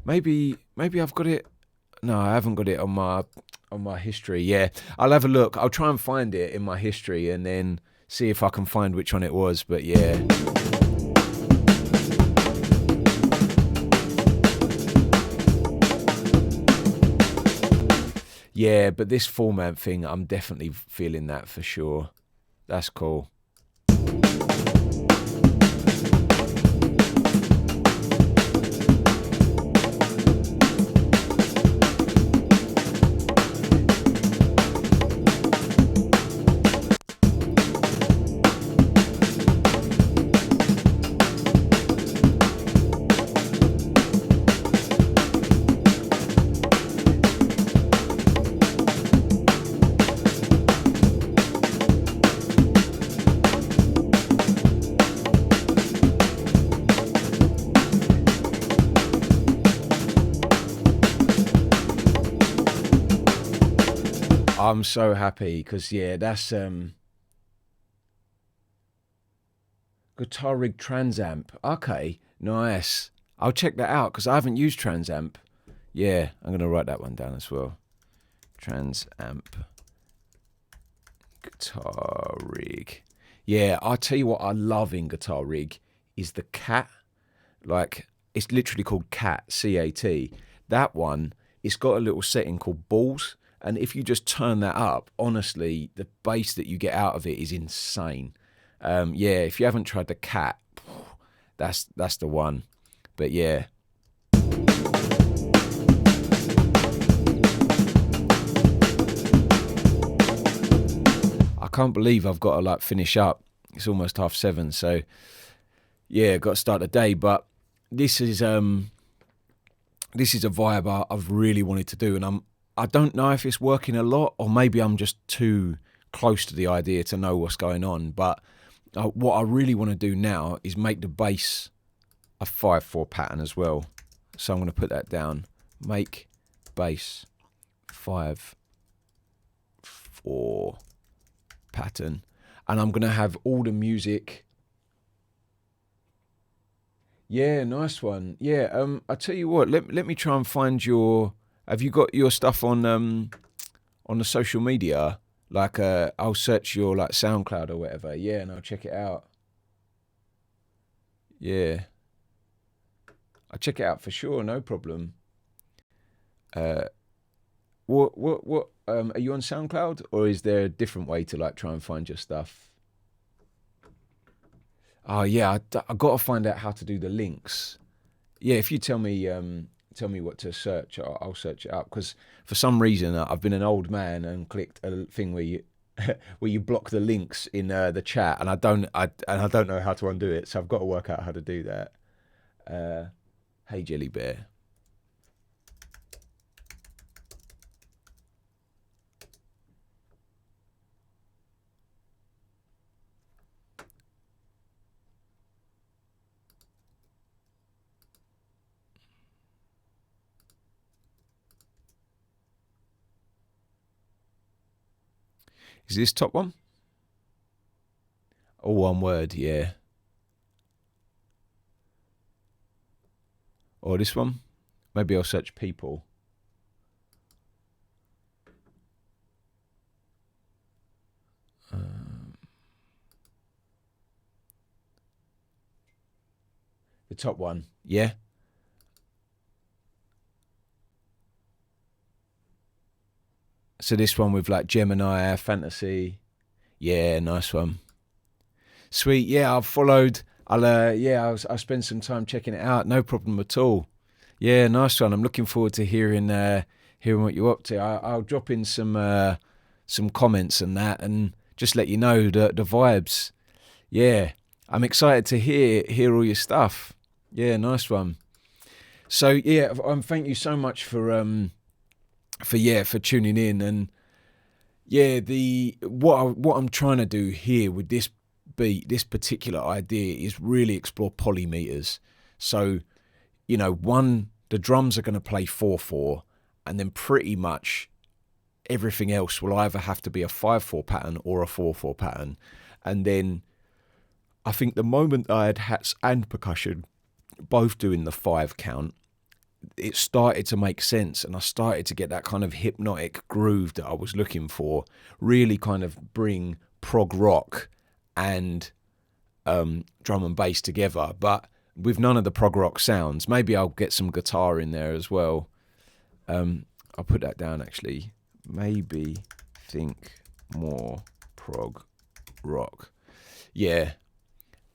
Maybe I've got it. No, I haven't got it on my history. Yeah, I'll have a look. I'll try and find it in my history and then see if I can find which one it was. But yeah. Yeah, but this format thing, I'm definitely feeling that for sure. That's cool. I'm so happy because yeah, that's Guitar Rig Transamp. Okay, nice. I'll check that out because I haven't used Transamp. Yeah, I'm gonna write that one down as well. Transamp Guitar Rig. Yeah, I'll tell you what I love in Guitar Rig is the cat. Like, it's literally called cat, C-A-T. That one, it's got a little setting called balls. And if you just turn that up, honestly, the bass that you get out of it is insane. Yeah, if you haven't tried the cat, that's the one. But yeah. I can't believe I've got to like finish up. It's almost 7:30, so yeah, got to start the day. But this is a vibe I've really wanted to do, and I don't know if it's working a lot, or maybe I'm just too close to the idea to know what's going on. But what I really want to do now is make the bass a 5/4 pattern as well. So I'm going to put that down. Make bass 5/4 pattern, and I'm going to have all the music. Yeah, nice one. Yeah, I tell you what. Let me try and find your. Have you got your stuff on the social media? Like, I'll search your like SoundCloud or whatever. Yeah, and I'll check it out. Yeah, I'll check it out for sure. No problem. What? Are you on SoundCloud, or is there a different way to like try and find your stuff? Oh yeah, I got to find out how to do the links. Yeah, if you tell me what to search, I'll search it up. Because for some reason I've been an old man and clicked a thing where you where you block the links in the chat, and I don't know how to undo it. So I've got to work out how to do that. Hey Jelly Bear. Is this top one? All one word, yeah. Or this one? Maybe I'll search people. The top one, yeah. So this one with like Gemini, fantasy. Yeah, nice one. Sweet. Yeah, I've followed. I'll spend some time checking it out. No problem at all. Yeah, nice one. I'm looking forward to hearing what you're up to. I'll drop in some comments and that, and just let you know the vibes. Yeah, I'm excited to hear all your stuff. Yeah, nice one. So yeah, thank you so much for tuning in. And yeah, what I'm trying to do here with this beat, this particular idea, is really explore polymeters. So, you know, the drums are going to play 4/4, and then pretty much everything else will either have to be a 5/4 pattern or a 4/4 pattern. And then I think the moment I had hats and percussion both doing the 5 count, it started to make sense, and I started to get that kind of hypnotic groove that I was looking for, really kind of bring prog rock and drum and bass together, but with none of the prog rock sounds. Maybe I'll get some guitar in there as well. I'll put that down actually. Maybe think more prog rock. Yeah.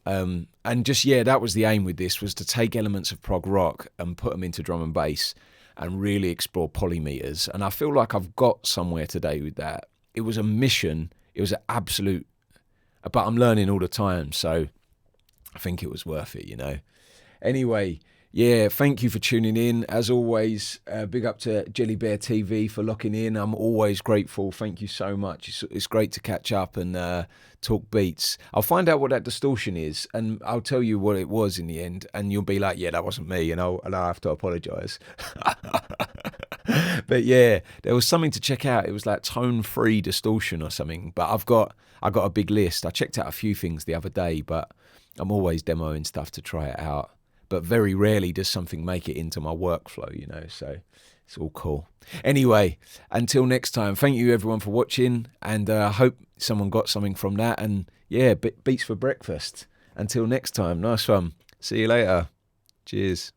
And just, yeah, that was the aim with this, was to take elements of prog rock and put them into drum and bass and really explore polymeters. And I feel like I've got somewhere today with that. It was a mission. It was an absolute, but I'm learning all the time. So I think it was worth it, you know. Anyway, yeah, thank you for tuning in. As always, big up to Jelly Bear TV for locking in. I'm always grateful. Thank you so much. It's great to catch up and talk beats. I'll find out what that distortion is, and I'll tell you what it was in the end, and you'll be like, yeah, that wasn't me, and I'll have to apologise. But yeah, there was something to check out. It was like tone-free distortion or something. But I got a big list. I checked out a few things the other day, but I'm always demoing stuff to try it out. But very rarely does something make it into my workflow, you know, so it's all cool. Anyway, until next time, thank you everyone for watching, and I hope someone got something from that. And yeah, beats for breakfast. Until next time, nice one. See you later. Cheers.